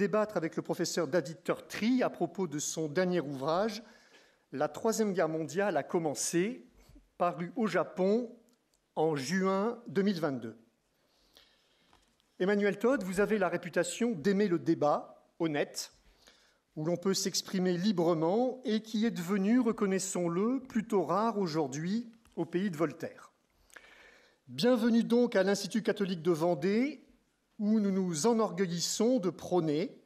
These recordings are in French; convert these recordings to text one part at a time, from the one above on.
débattre avec le professeur David Turtry à propos de son dernier ouvrage, La Troisième Guerre mondiale a commencé, paru au Japon en juin 2022. Emmanuel Todd, vous avez la réputation d'aimer le débat honnête, où l'on peut s'exprimer librement et qui est devenu, reconnaissons-le, plutôt rare aujourd'hui au pays de Voltaire. Bienvenue donc à l'Institut catholique de Vendée, où nous nous enorgueillissons de prôner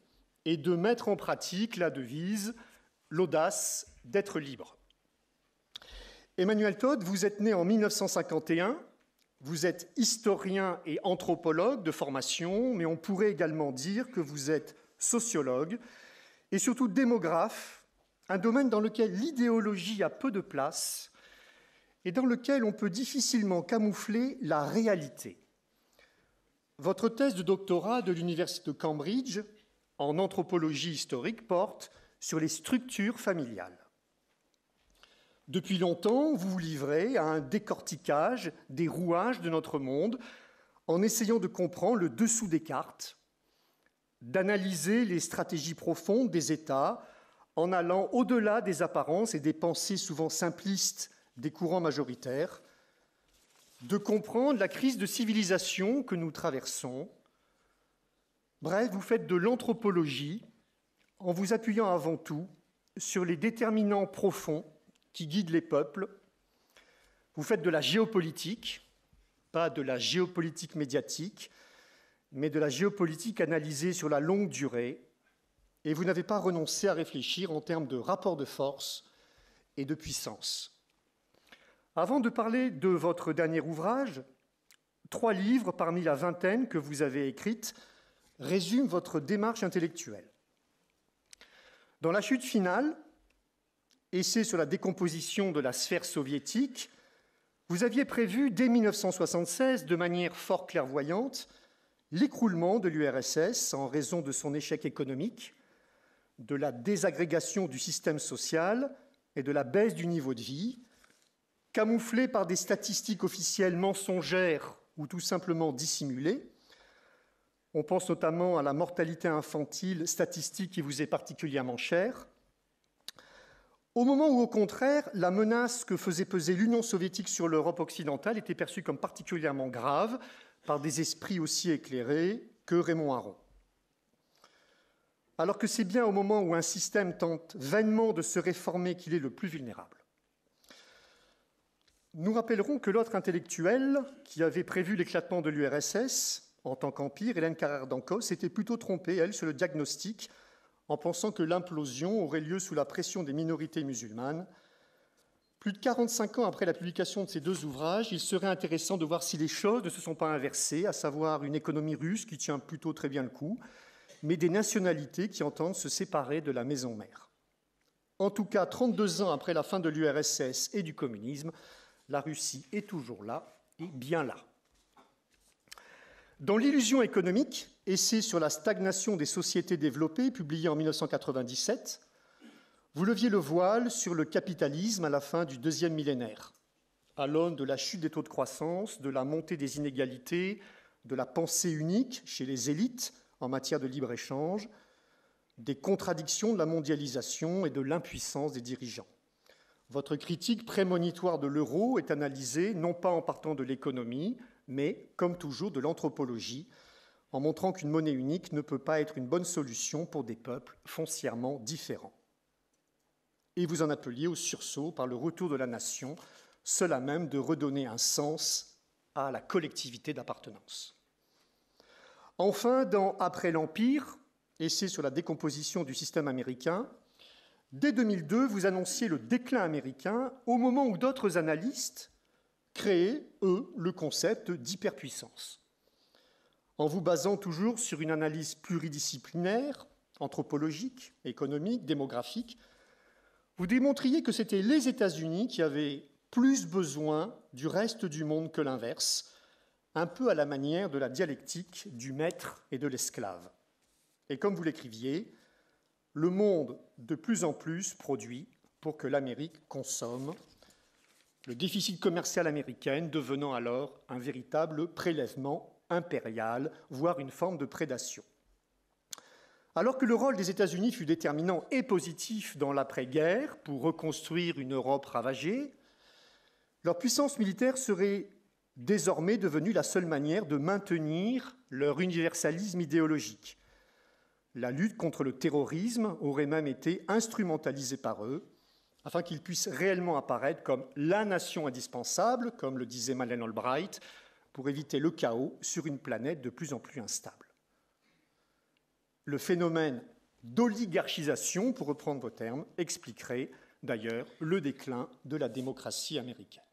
et de mettre en pratique la devise « l'audace d'être libre ». Emmanuel Todd, vous êtes né en 1951, vous êtes historien et anthropologue de formation, mais on pourrait également dire que vous êtes sociologue et surtout démographe, un domaine dans lequel l'idéologie a peu de place et dans lequel on peut difficilement camoufler la réalité. Votre thèse de doctorat de l'Université de Cambridge en anthropologie historique porte sur les structures familiales. Depuis longtemps, vous vous livrez à un décortiquage des rouages de notre monde en essayant de comprendre le dessous des cartes, d'analyser les stratégies profondes des États en allant au-delà des apparences et des pensées souvent simplistes des courants majoritaires, de comprendre la crise de civilisation que nous traversons. Bref, vous faites de l'anthropologie en vous appuyant avant tout sur les déterminants profonds qui guident les peuples. Vous faites de la géopolitique, pas de la géopolitique médiatique, mais de la géopolitique analysée sur la longue durée, et vous n'avez pas renoncé à réfléchir en termes de rapport de force et de puissance. Avant de parler de votre dernier ouvrage, 3 livres parmi la vingtaine que vous avez écrites résument votre démarche intellectuelle. Dans La chute finale, essai sur la décomposition de la sphère soviétique, vous aviez prévu dès 1976, de manière fort clairvoyante, l'écroulement de l'URSS en raison de son échec économique, de la désagrégation du système social et de la baisse du niveau de vie, camouflé par des statistiques officielles mensongères ou tout simplement dissimulées. On pense notamment à la mortalité infantile, statistique qui vous est particulièrement chère. Au moment où, au contraire, la menace que faisait peser l'Union soviétique sur l'Europe occidentale était perçue comme particulièrement grave par des esprits aussi éclairés que Raymond Aron. Alors que c'est bien au moment où un système tente vainement de se réformer qu'il est le plus vulnérable. Nous rappellerons que l'autre intellectuelle qui avait prévu l'éclatement de l'URSS en tant qu'empire, Hélène Carrère d'Ancos, s'était plutôt trompée, elle, sur le diagnostic, en pensant que l'implosion aurait lieu sous la pression des minorités musulmanes. Plus de 45 ans après la publication de ces 2 ouvrages, il serait intéressant de voir si les choses ne se sont pas inversées, à savoir une économie russe qui tient plutôt très bien le coup, mais des nationalités qui entendent se séparer de la maison mère. En tout cas, 32 ans après la fin de l'URSS et du communisme, la Russie est toujours là, et bien là. Dans L'illusion économique, essai sur la stagnation des sociétés développées, publié en 1997, vous leviez le voile sur le capitalisme à la fin du 2e millénaire, à l'aune de la chute des taux de croissance, de la montée des inégalités, de la pensée unique chez les élites en matière de libre-échange, des contradictions de la mondialisation et de l'impuissance des dirigeants. Votre critique prémonitoire de l'euro est analysée non pas en partant de l'économie, mais, comme toujours, de l'anthropologie, en montrant qu'une monnaie unique ne peut pas être une bonne solution pour des peuples foncièrement différents. Et vous en appeliez au sursaut par le retour de la nation, seule à même de redonner un sens à la collectivité d'appartenance. Enfin, dans Après l'Empire, essai sur la décomposition du système américain, dès 2002, vous annonciez le déclin américain au moment où d'autres analystes créaient, eux, le concept d'hyperpuissance. En vous basant toujours sur une analyse pluridisciplinaire, anthropologique, économique, démographique, vous démontriez que c'était les États-Unis qui avaient plus besoin du reste du monde que l'inverse, un peu à la manière de la dialectique du maître et de l'esclave. Et comme vous l'écriviez, le monde de plus en plus produit pour que l'Amérique consomme, le déficit commercial américain devenant alors un véritable prélèvement impérial, voire une forme de prédation. Alors que le rôle des États-Unis fut déterminant et positif dans l'après-guerre pour reconstruire une Europe ravagée, leur puissance militaire serait désormais devenue la seule manière de maintenir leur universalisme idéologique. La lutte contre le terrorisme aurait même été instrumentalisée par eux, afin qu'ils puissent réellement apparaître comme la nation indispensable, comme le disait Madeleine Albright, pour éviter le chaos sur une planète de plus en plus instable. Le phénomène d'oligarchisation, pour reprendre vos termes, expliquerait d'ailleurs le déclin de la démocratie américaine.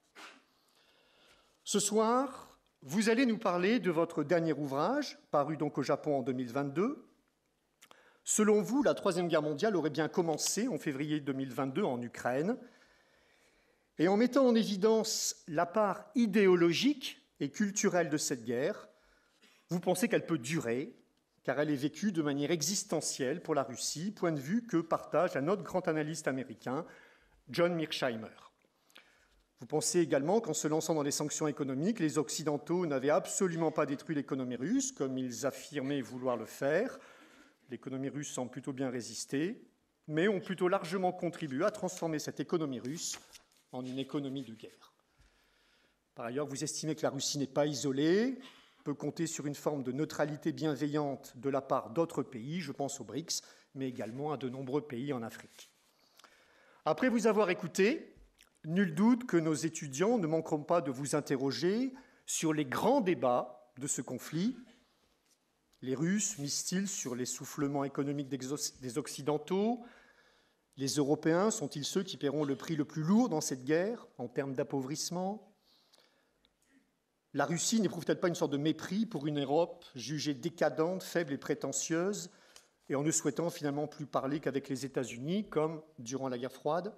Ce soir, vous allez nous parler de votre dernier ouvrage, paru donc au Japon en 2022. Selon vous, la Troisième Guerre mondiale aurait bien commencé en février 2022 en Ukraine. Et en mettant en évidence la part idéologique et culturelle de cette guerre, vous pensez qu'elle peut durer, car elle est vécue de manière existentielle pour la Russie, point de vue que partage un autre grand analyste américain, John Mearsheimer. Vous pensez également qu'en se lançant dans les sanctions économiques, les Occidentaux n'avaient absolument pas détruit l'économie russe, comme ils affirmaient vouloir le faire. L'économie russe semble plutôt bien résister, mais ont plutôt largement contribué à transformer cette économie russe en une économie de guerre. Par ailleurs, vous estimez que la Russie n'est pas isolée, peut compter sur une forme de neutralité bienveillante de la part d'autres pays, je pense aux BRICS, mais également à de nombreux pays en Afrique. Après vous avoir écouté, nul doute que nos étudiants ne manqueront pas de vous interroger sur les grands débats de ce conflit. Les Russes misent-ils sur l'essoufflement économique des Occidentaux? Les Européens sont-ils ceux qui paieront le prix le plus lourd dans cette guerre en termes d'appauvrissement? La Russie n'éprouve-t-elle pas une sorte de mépris pour une Europe jugée décadente, faible et prétentieuse, et en ne souhaitant finalement plus parler qu'avec les États-Unis, comme durant la guerre froide?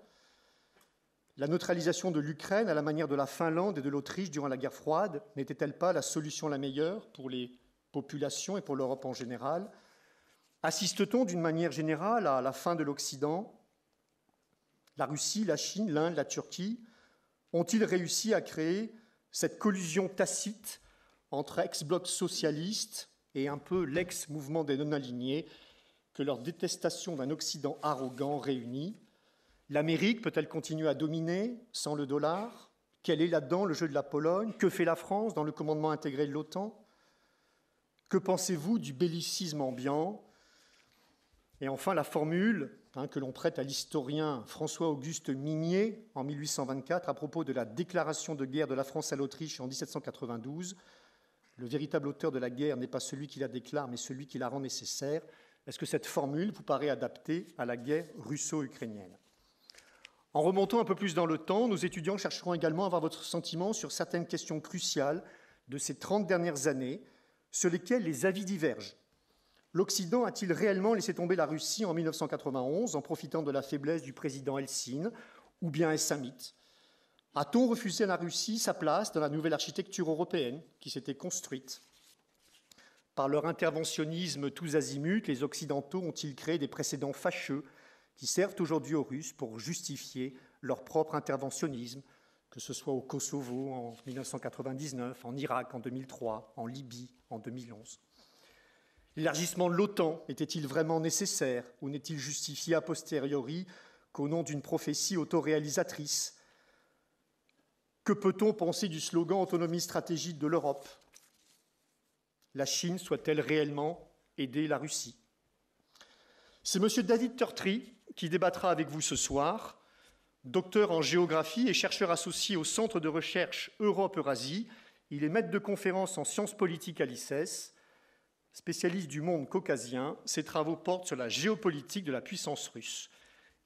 La neutralisation de l'Ukraine, à la manière de la Finlande et de l'Autriche durant la guerre froide, n'était-elle pas la solution la meilleure pour les populations et pour l'Europe en général? Assiste-t-on d'une manière générale à la fin de l'Occident? La Russie, la Chine, l'Inde, la Turquie ont-ils réussi à créer cette collusion tacite entre ex-bloc socialiste et un peu l'ex-mouvement des non-alignés que leur détestation d'un Occident arrogant réunit? L'Amérique peut-elle continuer à dominer sans le dollar? Quel est là-dedans le jeu de la Pologne? Que fait la France dans le commandement intégré de l'OTAN? Que pensez-vous du bellicisme ambiant? Et enfin, la formule que l'on prête à l'historien François-Auguste Mignet en 1824 à propos de la déclaration de guerre de la France à l'Autriche en 1792. Le véritable auteur de la guerre n'est pas celui qui la déclare, mais celui qui la rend nécessaire. Est-ce que cette formule vous paraît adaptée à la guerre russo-ukrainienne? En remontant un peu plus dans le temps, nos étudiants chercheront également à avoir votre sentiment sur certaines questions cruciales de ces 30 dernières années, sur lesquelles les avis divergent. L'Occident a-t-il réellement laissé tomber la Russie en 1991 en profitant de la faiblesse du président Eltsine, ou bien est-ce un mythe? A-t-on refusé à la Russie sa place dans la nouvelle architecture européenne qui s'était construite? Par leur interventionnisme tous azimuts, les Occidentaux ont-ils créé des précédents fâcheux qui servent aujourd'hui aux Russes pour justifier leur propre interventionnisme, que ce soit au Kosovo en 1999, en Irak en 2003, en Libye en 2011? L'élargissement de l'OTAN était-il vraiment nécessaire ou n'est-il justifié a posteriori qu'au nom d'une prophétie autoréalisatrice? Que peut-on penser du slogan « autonomie stratégique de l'Europe » ? La Chine souhaite-t-elle réellement aider la Russie? C'est M. David Turtry qui débattra avec vous ce soir, docteur en géographie et chercheur associé au Centre de recherche Europe-Eurasie. Il est maître de conférences en sciences politiques à l'ICES. Spécialiste du monde caucasien, ses travaux portent sur la géopolitique de la puissance russe.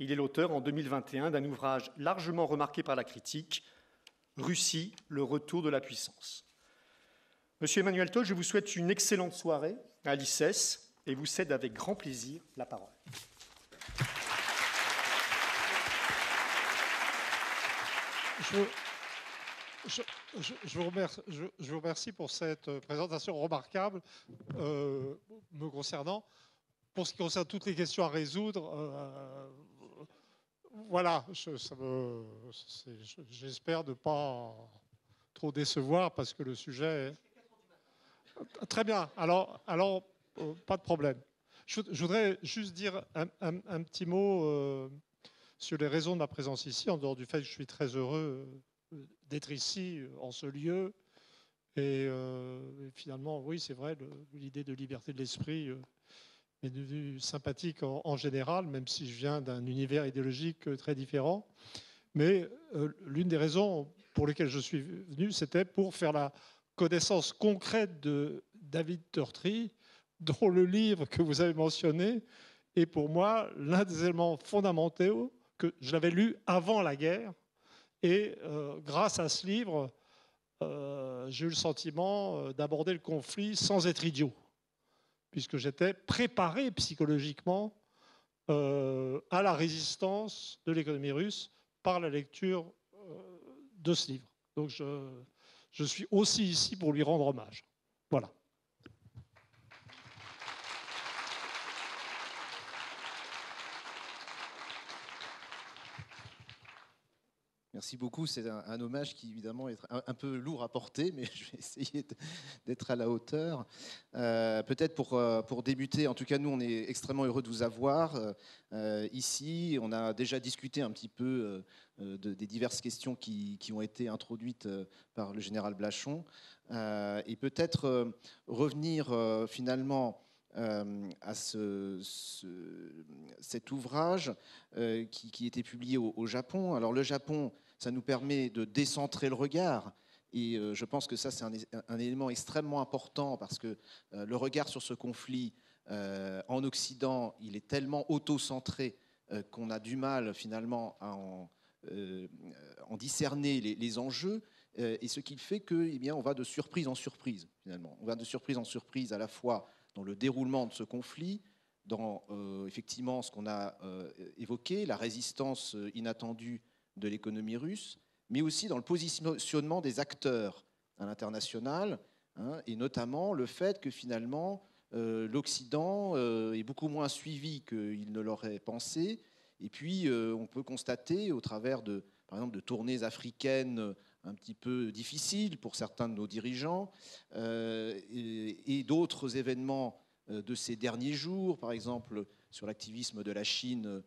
Il est l'auteur, en 2021, d'un ouvrage largement remarqué par la critique, « Russie, le retour de la puissance ». Monsieur Emmanuel Todt, je vous souhaite une excellente soirée à l'ICES et vous cède avec grand plaisir la parole. Je vous remercie pour cette présentation remarquable me concernant. Pour ce qui concerne toutes les questions à résoudre, voilà, j'espère ne pas trop décevoir parce que le sujet est... Très bien, alors pas de problème. Je voudrais juste dire un petit mot sur les raisons de ma présence ici, en dehors du fait que je suis très heureux d'être ici, en ce lieu. Et finalement, oui, c'est vrai, l'idée de liberté de l'esprit est devenue sympathique en général, même si je viens d'un univers idéologique très différent. Mais l'une des raisons pour lesquelles je suis venu, c'était pour faire la connaissance concrète de David Turtry, dont le livre que vous avez mentionné est pour moi l'un des éléments fondamentaux que je l'avais lu avant la guerre. Et grâce à ce livre, j'ai eu le sentiment d'aborder le conflit sans être idiot, puisque j'étais préparé psychologiquement à la résistance de l'économie russe par la lecture de ce livre. Donc je suis aussi ici pour lui rendre hommage. Voilà. Merci beaucoup. C'est un hommage qui, évidemment, est un peu lourd à porter, mais je vais essayer d'être à la hauteur. Peut-être pour débuter, en tout cas, nous, on est extrêmement heureux de vous avoir ici. On a déjà discuté un petit peu des diverses questions qui ont été introduites par le général Blachon. Et peut-être revenir finalement à cet ouvrage qui était publié au Japon. Alors le Japon, ça nous permet de décentrer le regard, et je pense que ça c'est un élément extrêmement important, parce que le regard sur ce conflit en Occident, il est tellement auto-centré qu'on a du mal finalement à en discerner les enjeux, et ce qui fait que, eh bien, on va de surprise en surprise finalement. On va de surprise en surprise à la fois dans le déroulement de ce conflit, dans effectivement ce qu'on a évoqué, la résistance inattendue de l'économie russe, mais aussi dans le positionnement des acteurs à l'international, hein, et notamment le fait que finalement l'Occident est beaucoup moins suivi qu'il ne l'aurait pensé. Et puis on peut constater au travers par exemple, de tournées africaines un petit peu difficiles pour certains de nos dirigeants, et d'autres événements de ces derniers jours, par exemple sur l'activisme de la Chine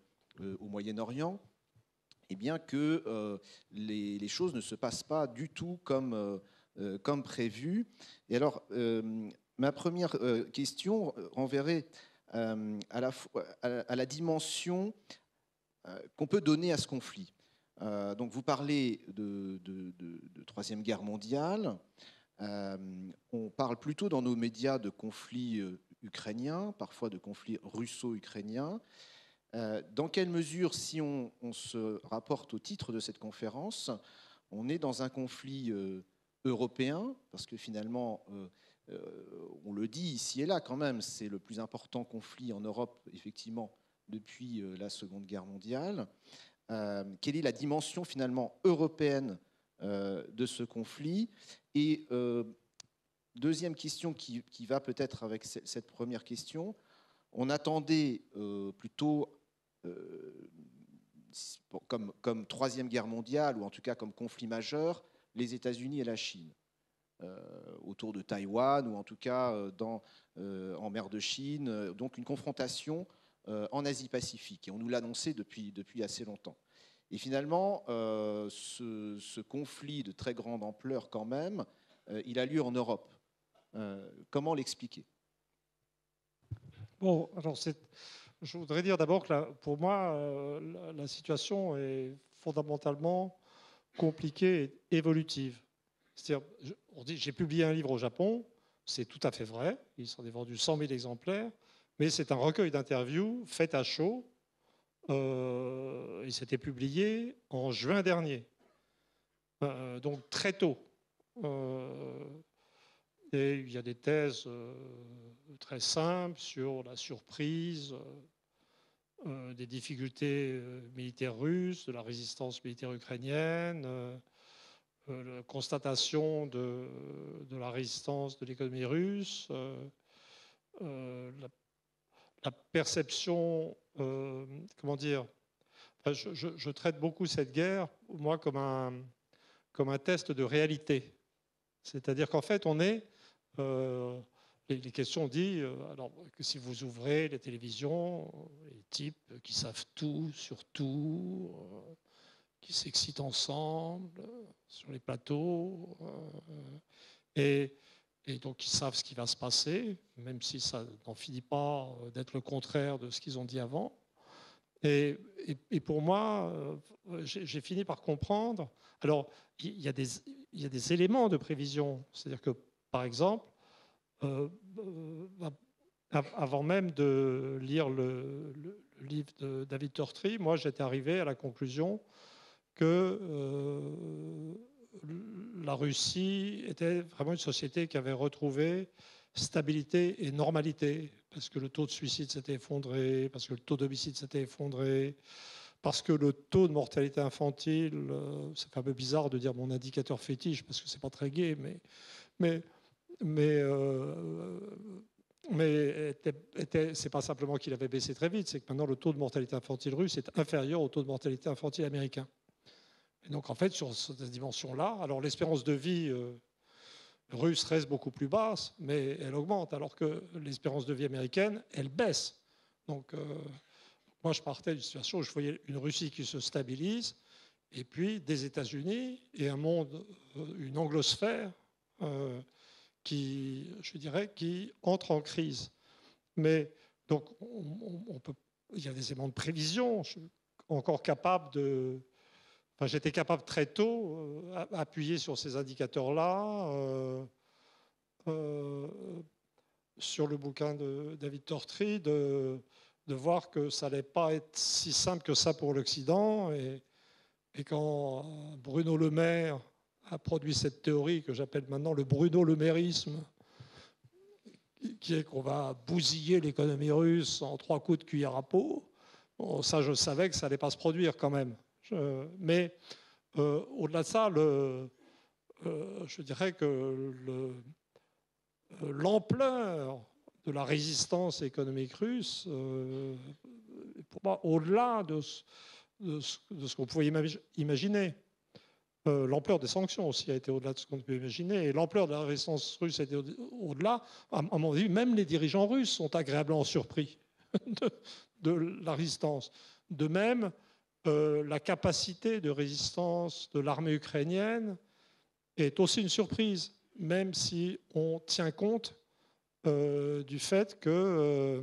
au Moyen-Orient, eh bien que les choses ne se passent pas du tout comme prévu. Et alors, ma première question renverrait à la dimension qu'on peut donner à ce conflit. Donc vous parlez de Troisième Guerre mondiale. On parle plutôt dans nos médias de conflits ukrainiens, parfois de conflits russo-ukrainiens. Dans quelle mesure, si on se rapporte au titre de cette conférence, on est dans un conflit européen, parce que finalement, on le dit ici et là quand même, c'est le plus important conflit en Europe, effectivement, depuis la Seconde Guerre mondiale. Quelle est la dimension finalement européenne de ce conflit? Et deuxième question qui va peut-être avec cette première question, on attendait plutôt comme Troisième Guerre mondiale, ou en tout cas comme conflit majeur, les États-Unis et la Chine, autour de Taïwan, ou en tout cas en mer de Chine, donc une confrontation en Asie-Pacifique. Et on nous l'annonçait depuis assez longtemps. Et finalement, ce conflit de très grande ampleur quand même, il a lieu en Europe. Comment l'expliquer? Bon, alors je voudrais dire d'abord que pour moi, la situation est fondamentalement compliquée et évolutive. C'est-à-dire, on dit, j'ai publié un livre au Japon, c'est tout à fait vrai, il s'en est vendu 100 000 exemplaires, mais c'est un recueil d'interviews fait à chaud. Il s'était publié en juin dernier, donc très tôt. Et il y a des thèses très simples sur la surprise des difficultés militaires russes, de la résistance militaire ukrainienne, la constatation de la résistance de l'économie russe, la perception, comment dire, je traite beaucoup cette guerre, moi, comme un test de réalité. C'est-à-dire qu'en fait, on est les questions disent alors, que si vous ouvrez les télévisions, les types qui savent tout sur tout, qui s'excitent ensemble sur les plateaux, et donc ils savent ce qui va se passer, même si ça n'en finit pas d'être le contraire de ce qu'ils ont dit avant. Et pour moi, j'ai fini par comprendre. Alors, il y a des éléments de prévision. C'est-à-dire que, par exemple, avant même de lire le livre de David Tortrey, moi, j'étais arrivé à la conclusion que la Russie était vraiment une société qui avait retrouvé stabilité et normalité, parce que le taux de suicide s'était effondré, parce que le taux d'homicide s'était effondré, parce que le taux de mortalité infantile, c'est un peu bizarre de dire mon indicateur fétiche, parce que c'est pas très gai, mais c'est pas simplement qu'il avait baissé très vite, c'est que maintenant le taux de mortalité infantile russe est inférieur au taux de mortalité infantile américain. Et donc en fait, sur cette dimension-là, alors l'espérance de vie russe reste beaucoup plus basse, mais elle augmente, alors que l'espérance de vie américaine, elle baisse. Donc moi, je partais d'une situation où je voyais une Russie qui se stabilise, et puis des États-Unis et un monde, une anglosphère qui, je dirais, qui entre en crise. Mais donc, il y a des éléments de prévision. Je suis encore capable de... Enfin, j'étais capable très tôt, appuyer sur ces indicateurs-là, sur le bouquin de David Tortrey, de voir que ça n'allait pas être si simple que ça pour l'Occident. Et quand Bruno Le Maire a produit cette théorie que j'appelle maintenant le Bruno Le Mairisme, qui est qu'on va bousiller l'économie russe en 3 coups de cuillère à peau, bon, ça, je savais que ça n'allait pas se produire quand même. Mais au-delà de ça, je dirais que l'ampleur de la résistance économique russe, pour moi, au-delà de ce qu'on pouvait imaginer. L'ampleur des sanctions aussi a été au-delà de ce qu'on peut imaginer. Et l'ampleur de la résistance russe a été au-delà. À mon avis, même les dirigeants russes sont agréablement surpris de la résistance. De même, la capacité de résistance de l'armée ukrainienne est aussi une surprise, même si on tient compte du fait que,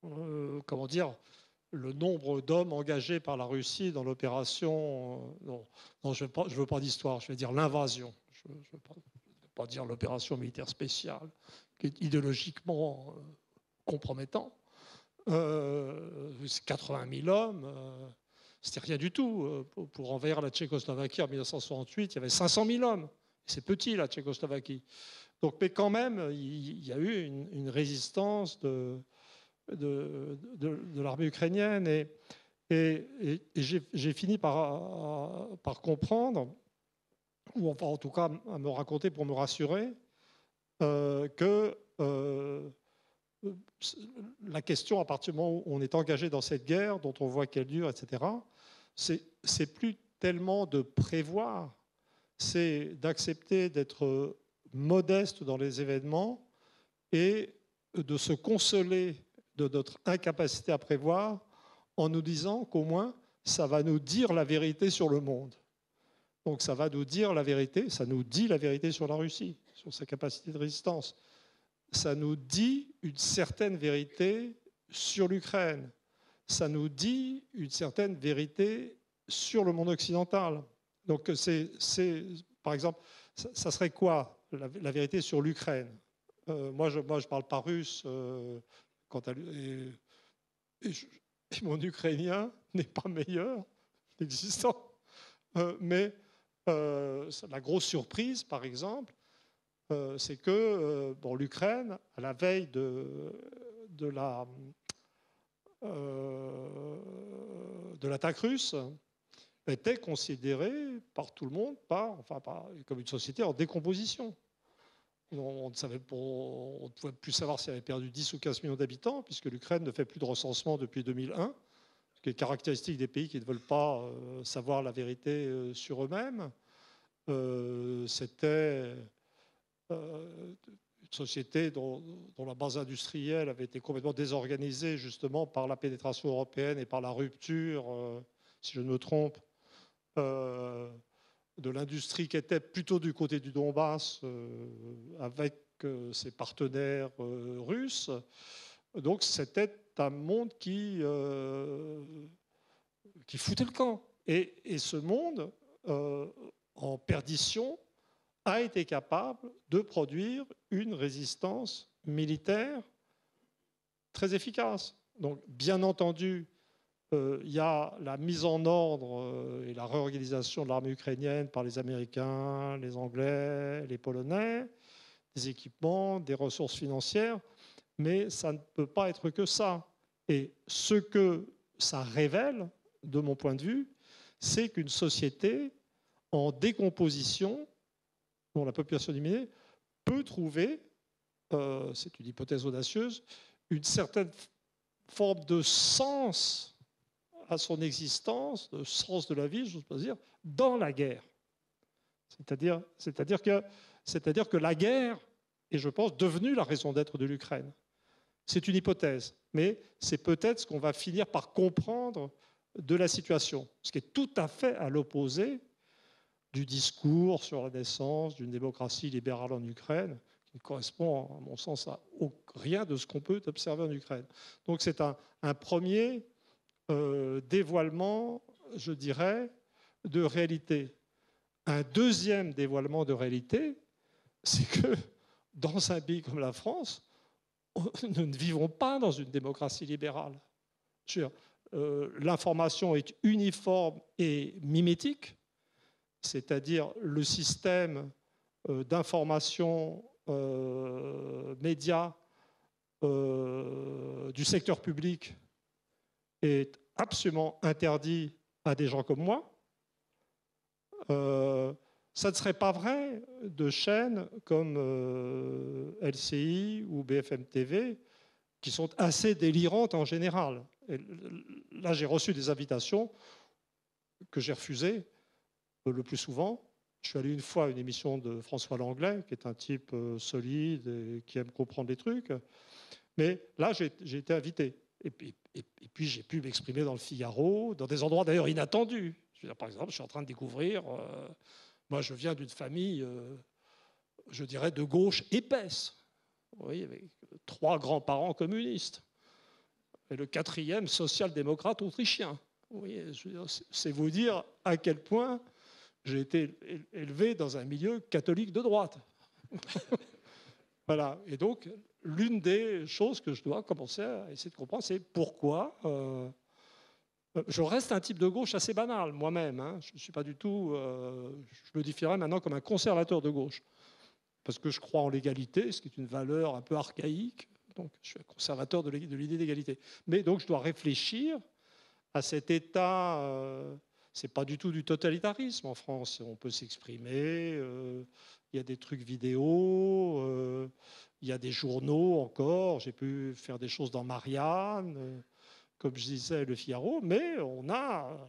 comment dire, le nombre d'hommes engagés par la Russie dans l'opération, non, je ne veux pas d'histoire, je vais dire l'invasion. Je ne veux pas dire l'opération militaire spéciale, qui est idéologiquement compromettant. 80 000 hommes, c'était rien du tout. Pour envahir la Tchécoslovaquie en 1968, il y avait 500 000 hommes. C'est petit, la Tchécoslovaquie. Donc, mais quand même, il y a eu une résistance de l'armée ukrainienne. Et j'ai fini par comprendre, ou enfin, en tout cas à me raconter pour me rassurer, que la question, à partir du moment où on est engagé dans cette guerre, dont on voit qu'elle dure, etc., c'est plus tellement de prévoir, c'est d'accepter d'être modeste dans les événements et de se consoler de notre incapacité à prévoir en nous disant qu'au moins, ça va nous dire la vérité sur le monde. Donc ça va nous dire la vérité, ça nous dit la vérité sur la Russie, sur sa capacité de résistance. Ça nous dit une certaine vérité sur l'Ukraine. Ça nous dit une certaine vérité sur le monde occidental. Donc par exemple, ça serait quoi la vérité sur l'Ukraine? Moi, je ne parle pas russe, et mon ukrainien n'est pas meilleur existant. Mais la grosse surprise, par exemple, c'est que l'Ukraine, à la veille de l'attaque russe, était considérée par tout le monde comme une société en décomposition. On ne pouvait plus savoir si elle avait perdu 10 ou 15 millions d'habitants, puisque l'Ukraine ne fait plus de recensement depuis 2001, ce qui est caractéristique des pays qui ne veulent pas savoir la vérité sur eux-mêmes. C'était une société dont la base industrielle avait été complètement désorganisée justement par la pénétration européenne et par la rupture, si je ne me trompe, de l'industrie qui était plutôt du côté du Donbass avec ses partenaires russes. Donc c'était un monde qui foutait le camp. Et ce monde, en perdition, a été capable de produire une résistance militaire très efficace. Donc, bien entendu, il y a la mise en ordre et la réorganisation de l'armée ukrainienne par les Américains, les Anglais, les Polonais, des équipements, des ressources financières, mais ça ne peut pas être que ça. Et ce que ça révèle, de mon point de vue, c'est qu'une société en décomposition, dont la population diminuée, peut trouver, c'est une hypothèse audacieuse, une certaine forme de sens à son existence, de sens de la vie, j'ose pas dire, dans la guerre. C'est-à-dire que la guerre est, je pense, devenue la raison d'être de l'Ukraine. C'est une hypothèse, mais c'est peut-être ce qu'on va finir par comprendre de la situation, ce qui est tout à fait à l'opposé du discours sur la naissance d'une démocratie libérale en Ukraine, qui ne correspond, à mon sens, à rien de ce qu'on peut observer en Ukraine. Donc c'est un premier dévoilement, je dirais, de réalité. Un deuxième dévoilement de réalité, c'est que dans un pays comme la France, nous ne vivons pas dans une démocratie libérale. L'information est uniforme et mimétique, c'est-à-dire le système d'information média du secteur public est absolument interdit à des gens comme moi. Ça ne serait pas vrai de chaînes comme LCI ou BFM TV, qui sont assez délirantes en général. Et là, j'ai reçu des invitations que j'ai refusées le plus souvent. Je suis allé une fois à une émission de François Langlais, qui est un type solide et qui aime comprendre les trucs. Mais là, j'ai été invité. Et puis, j'ai pu m'exprimer dans le Figaro, dans des endroits d'ailleurs inattendus. Je veux dire, par exemple, je suis en train de découvrir... moi, je viens d'une famille, je dirais, de gauche épaisse. Vous voyez, avec 3 grands-parents communistes. Et le 4e social-démocrate autrichien. Vous voyez, c'est vous dire à quel point j'ai été élevé dans un milieu catholique de droite. Voilà. Et donc, l'une des choses que je dois commencer à essayer de comprendre, c'est pourquoi je reste un type de gauche assez banal, moi-même. Hein. Je ne suis pas du tout... je me définirais maintenant comme un conservateur de gauche. Parce que je crois en l'égalité, ce qui est une valeur un peu archaïque. Donc, je suis un conservateur de l'idée d'égalité. Mais donc, je dois réfléchir à cet état... ce n'est pas du tout du totalitarisme en France. On peut s'exprimer, il y a des trucs vidéo, il y a des journaux encore. J'ai pu faire des choses dans Marianne, comme je disais, le Figaro. Mais on a...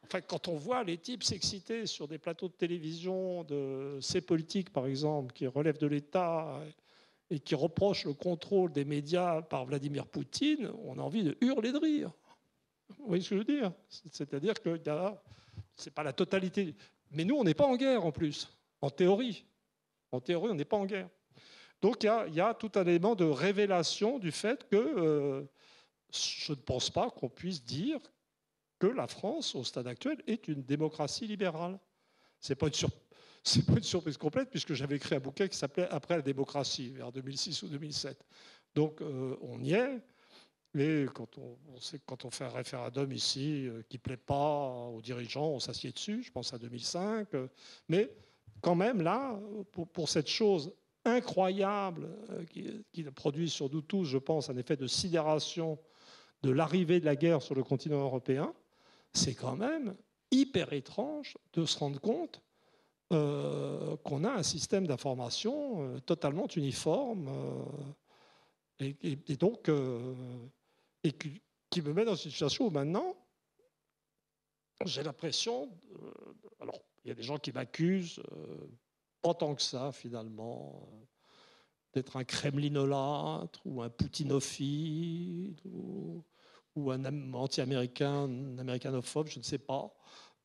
Enfin, quand on voit les types s'exciter sur des plateaux de télévision de ces politiques, par exemple, qui relèvent de l'État et qui reprochent le contrôle des médias par Vladimir Poutine, on a envie de hurler de rire. Vous voyez ce que je veux dire? C'est-à-dire que ce n'est pas la totalité. Mais nous, on n'est pas en guerre, en plus, en théorie. En théorie, on n'est pas en guerre. Donc, il y a tout un élément de révélation du fait que je ne pense pas qu'on puisse dire que la France, au stade actuel, est une démocratie libérale. Ce n'est pas une surprise complète, puisque j'avais écrit un bouquin qui s'appelait « Après la démocratie », vers 2006 ou 2007. Donc, on y est. Mais quand on fait un référendum ici qui ne plaît pas aux dirigeants, on s'assied dessus, je pense à 2005. Mais quand même, là, pour cette chose incroyable qui produit sur nous tous, je pense, un effet de sidération de l'arrivée de la guerre sur le continent européen, c'est quand même hyper étrange de se rendre compte qu'on a un système d'information totalement uniforme et donc et qui me met dans une situation où maintenant j'ai l'impression alors il y a des gens qui m'accusent pas tant que ça finalement d'être un kremlinolâtre ou un poutinophile ou un anti-américain, un américanophobe, je ne sais pas.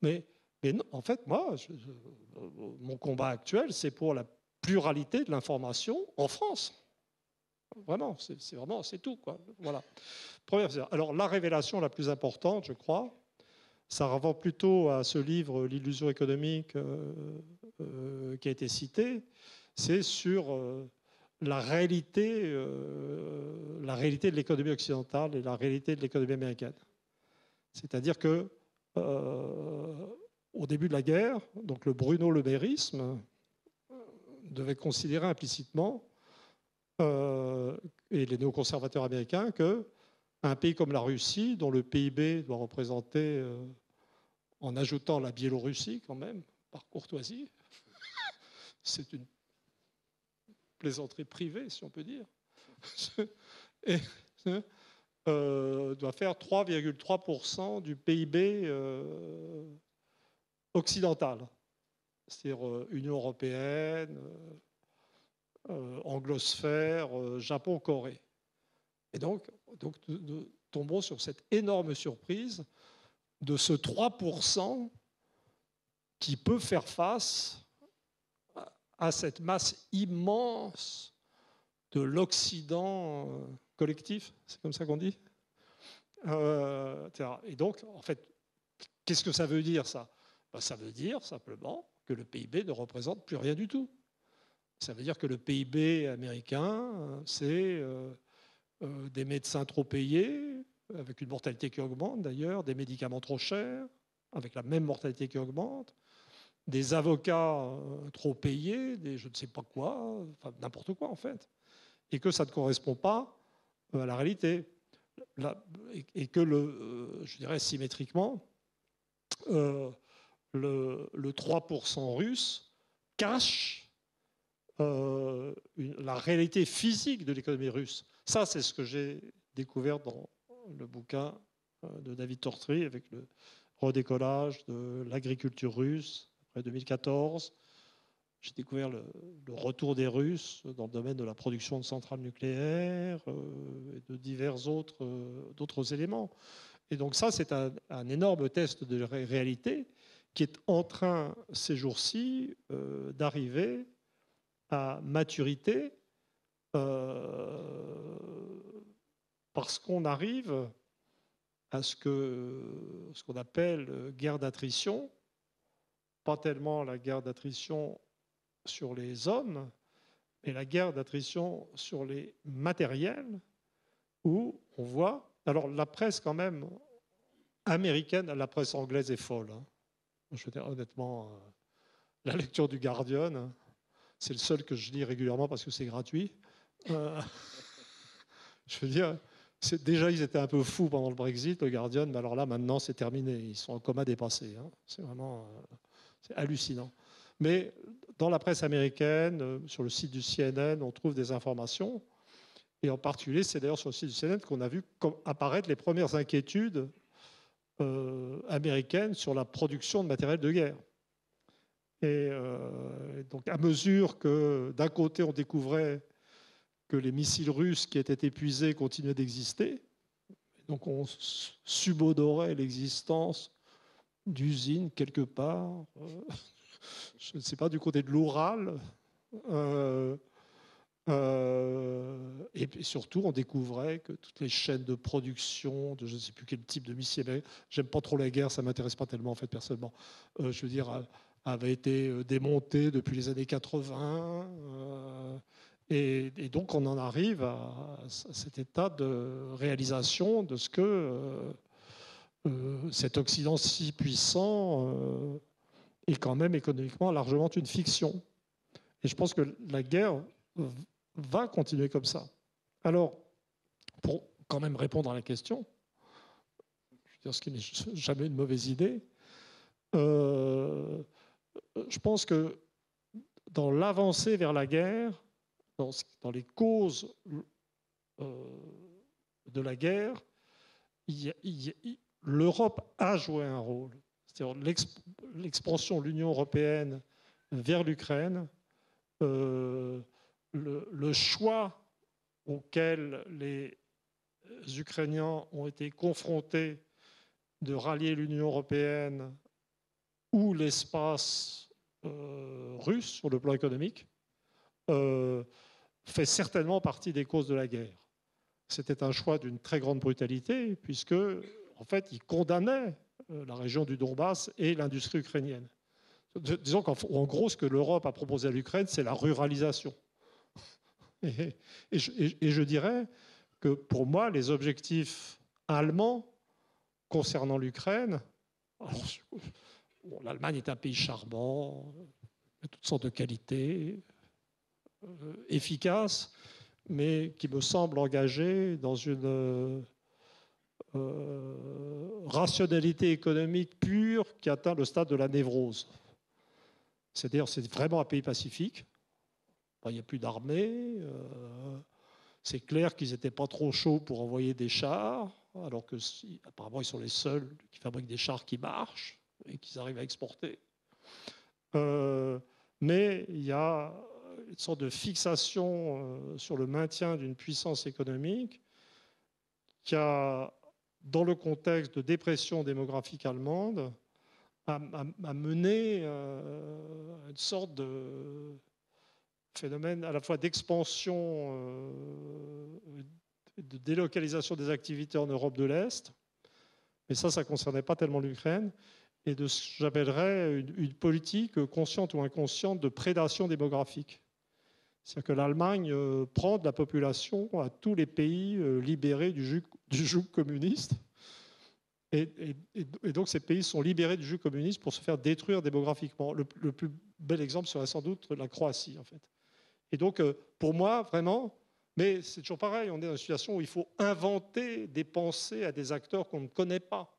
Mais non, en fait, moi, mon combat actuel, c'est pour la pluralité de l'information en France. Vraiment, c'est tout, quoi. Voilà. Alors, la révélation la plus importante, je crois, ça renvoie plutôt à ce livre, L'illusion économique, qui a été cité, c'est sur la réalité de l'économie occidentale et la réalité de l'économie américaine. C'est-à-dire que au début de la guerre, donc le Bruno-Le-Mairisme devait considérer implicitement, et les néoconservateurs américains, qu'un pays comme la Russie, dont le PIB doit représenter, en ajoutant la Biélorussie quand même, par courtoisie, c'est une plaisanterie privée, si on peut dire, et, doit faire 3,3% du PIB occidental, c'est-à-dire Union européenne, anglosphère, Japon, Corée. Et donc nous tombons sur cette énorme surprise de ce 3% qui peut faire face à cette masse immense de l'Occident collectif, c'est comme ça qu'on dit. Et donc, en fait, qu'est-ce que ça veut dire, ça? Ça veut dire simplement que le PIB ne représente plus rien du tout. Ça veut dire que le PIB américain, c'est des médecins trop payés, avec une mortalité qui augmente d'ailleurs, des médicaments trop chers, avec la même mortalité qui augmente, des avocats trop payés, des je ne sais pas quoi, enfin n'importe quoi en fait, et que ça ne correspond pas à la réalité. Et que, je dirais symétriquement, le 3% russe cache la réalité physique de l'économie russe. Ça, c'est ce que j'ai découvert dans le bouquin de David Tortry avec le redécollage de l'agriculture russe après 2014. J'ai découvert le retour des Russes dans le domaine de la production de centrales nucléaires et de divers d'autres éléments. Et donc ça, c'est un énorme test de réalité qui est en train, ces jours-ci, d'arriver à maturité parce qu'on arrive à ce qu'on appelle guerre d'attrition, pas tellement la guerre d'attrition sur les hommes, mais la guerre d'attrition sur les matériels, où on voit... Alors la presse quand même américaine, la presse anglaise est folle. Hein. Je veux dire, honnêtement, la lecture du Guardian, c'est le seul que je lis régulièrement parce que c'est gratuit. Je veux dire, déjà ils étaient un peu fous pendant le Brexit, le Guardian, mais alors là maintenant c'est terminé, ils sont en coma dépassé. Hein. C'est vraiment c'est hallucinant. Mais dans la presse américaine, sur le site du CNN, on trouve des informations. Et en particulier, c'est d'ailleurs sur le site du CNN qu'on a vu apparaître les premières inquiétudes américaines sur la production de matériel de guerre. Et donc, à mesure que d'un côté, on découvrait que les missiles russes qui étaient épuisés continuaient d'exister, donc on subodorait l'existence d'usines quelque part, je ne sais pas, du côté de l'Oural. Et surtout, on découvrait que toutes les chaînes de production de je ne sais plus quel type de missiles, j'aime pas trop la guerre, ça m'intéresse pas tellement en fait personnellement, je veux dire, avaient été démontées depuis les années 80. Et donc on en arrive à cet état de réalisation de ce que cet Occident si puissant est quand même économiquement largement une fiction. Et je pense que la guerre va continuer comme ça. Alors, pour quand même répondre à la question, je veux dire, ce qui n'est jamais une mauvaise idée, je pense que dans l'avancée vers la guerre, dans les causes de la guerre, l'Europe a joué un rôle. C'est-à-dire l'expansion de l'Union européenne vers l'Ukraine, le choix auquel les Ukrainiens ont été confrontés de rallier l'Union européenne ou l'espace russe sur le plan économique fait certainement partie des causes de la guerre. C'était un choix d'une très grande brutalité, puisque, en fait, il condamnait la région du Donbass et l'industrie ukrainienne. Disons qu'en gros, ce que l'Europe a proposé à l'Ukraine, c'est la ruralisation. Et je dirais que pour moi, les objectifs allemands concernant l'Ukraine, l'Allemagne est un pays charmant, de toutes sortes de qualités, efficace, mais qui me semble engagé dans une rationalité économique pure qui atteint le stade de la névrose. C'est-à-dire, c'est vraiment un pays pacifique. Il n'y a plus d'armée. C'est clair qu'ils n'étaient pas trop chauds pour envoyer des chars, alors que apparemment ils sont les seuls qui fabriquent des chars qui marchent et qu'ils arrivent à exporter. Mais il y a une sorte de fixation sur le maintien d'une puissance économique qui a, dans le contexte de dépression démographique allemande, a mené une sorte de phénomène à la fois d'expansion, de délocalisation des activités en Europe de l'Est, mais ça ne concernait pas tellement l'Ukraine, et de ce que j'appellerais une politique consciente ou inconsciente de prédation démographique. C'est-à-dire que l'Allemagne prend de la population à tous les pays libérés du joug communiste, et donc ces pays sont libérés du joug communiste pour se faire détruire démographiquement. Le plus bel exemple serait sans doute la Croatie, en fait. Et donc, pour moi, vraiment, mais c'est toujours pareil, on est dans une situation où il faut inventer des pensées à des acteurs qu'on ne connaît pas.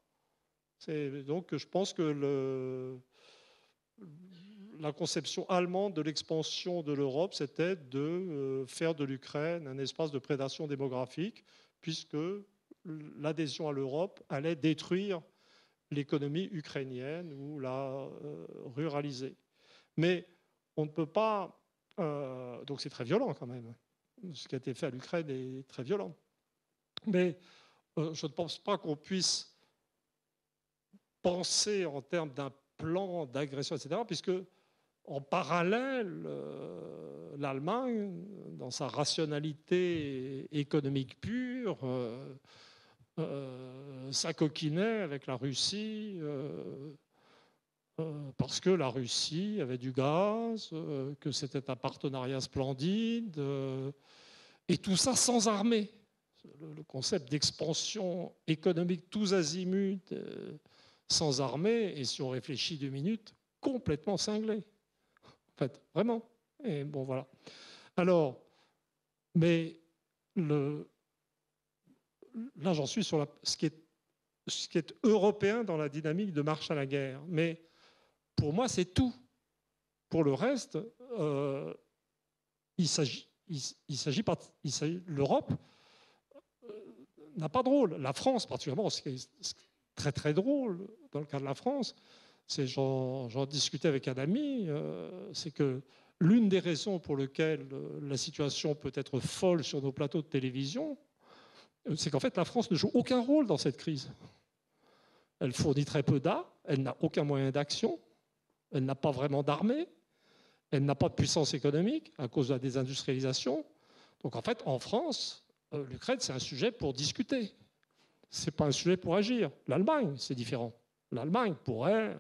Donc, je pense que la conception allemande de l'expansion de l'Europe, c'était de faire de l'Ukraine un espace de prédation démographique, puisque l'adhésion à l'Europe allait détruire l'économie ukrainienne ou la ruraliser. Mais on ne peut pas... donc c'est très violent quand même. Ce qui a été fait à l'Ukraine est très violent. Mais je ne pense pas qu'on puisse penser en termes d'un plan d'agression, etc., puisque en parallèle, l'Allemagne, dans sa rationalité économique pure, s'acoquinait avec la Russie parce que la Russie avait du gaz, que c'était un partenariat splendide, et tout ça sans armée. Le concept d'expansion économique tous azimuts sans armée, et si on réfléchit 2 minutes, complètement cinglé. En fait, vraiment. Et bon, voilà. Alors, mais là, j'en suis sur ce qui est européen dans la dynamique de marche à la guerre. Mais pour moi, c'est tout. Pour le reste, l'Europe n'a pas de rôle. La France, particulièrement, ce qui est très très drôle dans le cas de la France, c'est, j'en discutais avec un ami, c'est que l'une des raisons pour lesquelles la situation peut être folle sur nos plateaux de télévision, c'est qu'en fait la France ne joue aucun rôle dans cette crise. Elle fournit très peu d'armes, elle n'a aucun moyen d'action, elle n'a pas vraiment d'armée, elle n'a pas de puissance économique à cause de la désindustrialisation. Donc en fait, en France, l'Ukraine, c'est un sujet pour discuter. Ce n'est pas un sujet pour agir. L'Allemagne, c'est différent. L'Allemagne pourrait,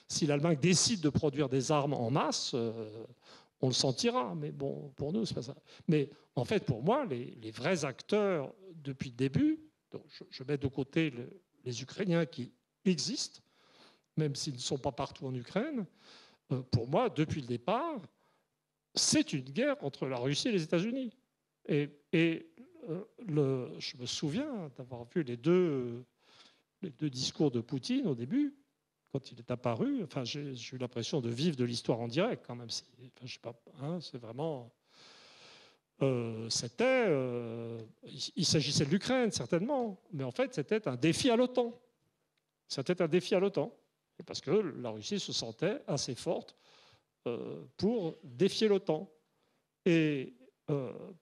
si l'Allemagne décide de produire des armes en masse, on le sentira. Mais bon, pour nous, c'est pas ça. Mais en fait, pour moi, les vrais acteurs depuis le début, donc je mets de côté les Ukrainiens qui existent, même s'ils ne sont pas partout en Ukraine, pour moi, depuis le départ, c'est une guerre entre la Russie et les États-Unis. Je me souviens d'avoir vu les deux discours de Poutine au début, quand il est apparu. Enfin, j'ai eu l'impression de vivre de l'histoire en direct quand même. Enfin, je sais pas, hein, c'est vraiment... il s'agissait de l'Ukraine, certainement, mais en fait, c'était un défi à l'OTAN. C'était un défi à l'OTAN, parce que la Russie se sentait assez forte pour défier l'OTAN. Et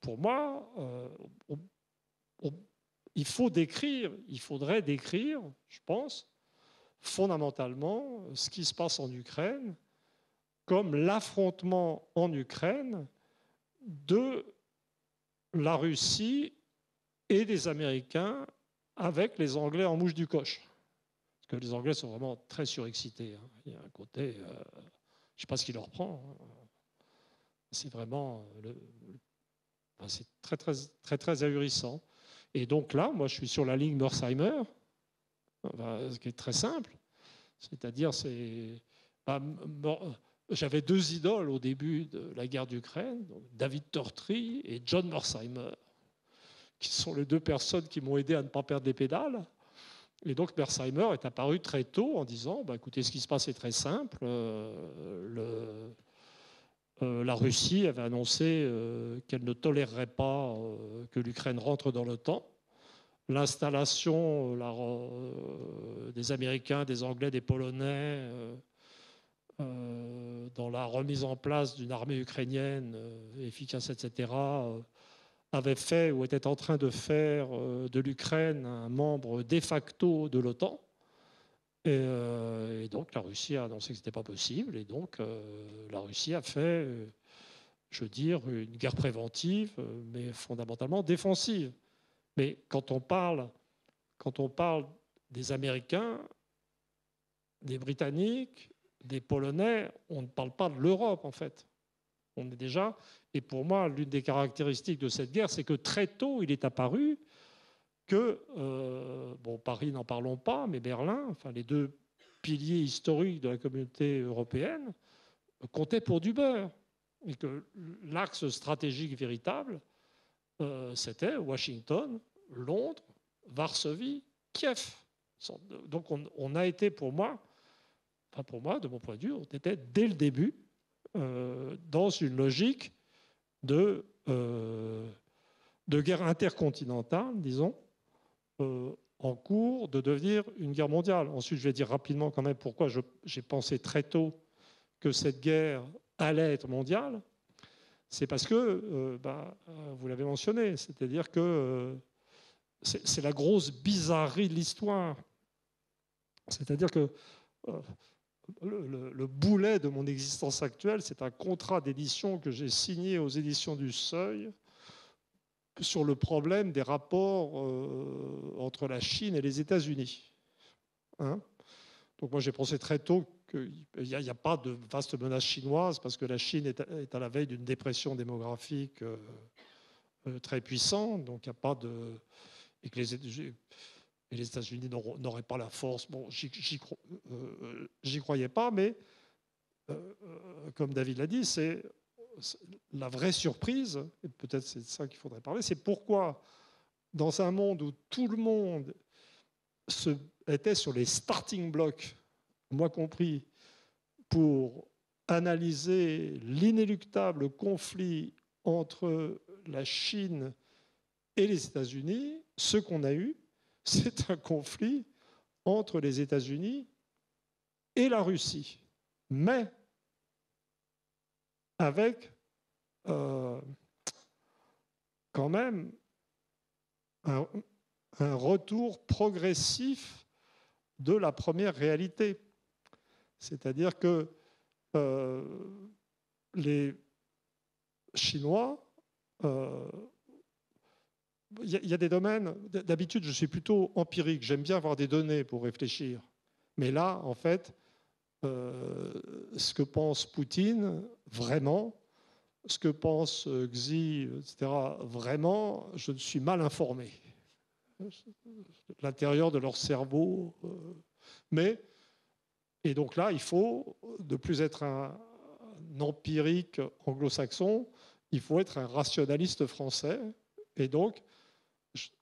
pour moi, il faudrait décrire, je pense, fondamentalement, ce qui se passe en Ukraine comme l'affrontement en Ukraine de la Russie et des Américains avec les Anglais en mouche du coche. Parce que les Anglais sont vraiment très surexcités. Hein. Il y a un côté, je ne sais pas ce qui leur prend. Hein. C'est vraiment, c'est très, très, très, très ahurissant. Et donc là, moi, je suis sur la ligne Mearsheimer, ce qui est très simple. C'est-à-dire, j'avais deux idoles au début de la guerre d'Ukraine, David Tortry et John Mearsheimer, qui sont les deux personnes qui m'ont aidé à ne pas perdre les pédales. Et donc Mearsheimer est apparu très tôt en disant écoutez, ce qui se passe est très simple. La Russie avait annoncé qu'elle ne tolérerait pas que l'Ukraine rentre dans l'OTAN. L'installation des Américains, des Anglais, des Polonais dans la remise en place d'une armée ukrainienne efficace, etc., avait fait ou était en train de faire de l'Ukraine un membre de facto de l'OTAN. Et donc la Russie a annoncé que ce n'était pas possible. Et donc la Russie a fait, je veux dire, une guerre préventive, mais fondamentalement défensive. Mais quand on parle des Américains, des Britanniques, des Polonais, on ne parle pas de l'Europe, en fait. On est déjà... Et pour moi, l'une des caractéristiques de cette guerre, c'est que très tôt, il est apparu que, Paris, n'en parlons pas, mais Berlin, enfin les deux piliers historiques de la communauté européenne, comptaient pour du beurre. Et que l'axe stratégique véritable, c'était Washington, Londres, Varsovie, Kiev. Donc on a été, pour moi, de mon point de vue, on était dès le début dans une logique de guerre intercontinentale, disons, en cours de devenir une guerre mondiale. Ensuite, je vais dire rapidement quand même pourquoi j'ai pensé très tôt que cette guerre allait être mondiale. C'est parce que, vous l'avez mentionné, c'est-à-dire que c'est la grosse bizarrerie de l'histoire. C'est-à-dire que le boulet de mon existence actuelle, c'est un contrat d'édition que j'ai signé aux éditions du Seuil sur le problème des rapports entre la Chine et les États-Unis. Hein? Donc moi, j'ai pensé très tôt qu'il n'y a pas de vaste menace chinoise parce que la Chine est à la veille d'une dépression démographique très puissante, donc il n'y a pas de... Et que les États-Unis n'auraient pas la force. Bon, j'y croyais pas, mais comme David l'a dit, c'est la vraie surprise, et peut-être c'est de ça qu'il faudrait parler, c'est pourquoi, dans un monde où tout le monde était sur les starting blocks, moi compris, pour analyser l'inéluctable conflit entre la Chine et les États-Unis, ce qu'on a eu, c'est un conflit entre les États-Unis et la Russie, mais avec quand même un retour progressif de la première réalité. C'est-à-dire que les Chinois... Il y a des domaines, d'habitude je suis plutôt empirique, j'aime bien avoir des données pour réfléchir. Mais là, en fait, ce que pense Poutine, vraiment, ce que pense Xi, etc., vraiment, je suis mal informé. L'intérieur de leur cerveau. Et donc là, il faut, de plus être un empirique anglo-saxon, il faut être un rationaliste français. Et donc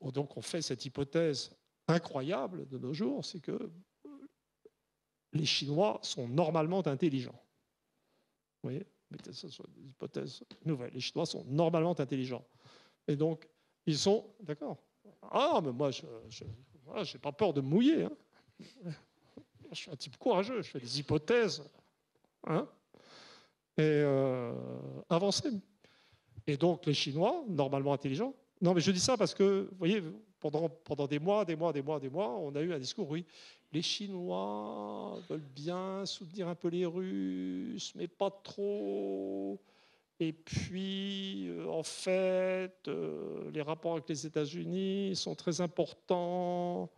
on fait cette hypothèse incroyable de nos jours, c'est que les Chinois sont normalement intelligents. Vous voyez, mettez ça sur une hypothèse nouvelle. Les Chinois sont normalement intelligents. Et donc, ils sont... D'accord. Ah, mais moi, je n'ai pas peur de me mouiller. Hein. Je suis un type courageux, je fais des hypothèses. Hein, et avancées. Et donc les Chinois, normalement intelligents, non mais je dis ça parce que, vous voyez, pendant des mois, on a eu un discours, oui, les Chinois veulent bien soutenir un peu les Russes, mais pas trop. Et puis, en fait, les rapports avec les États-Unis sont très importants.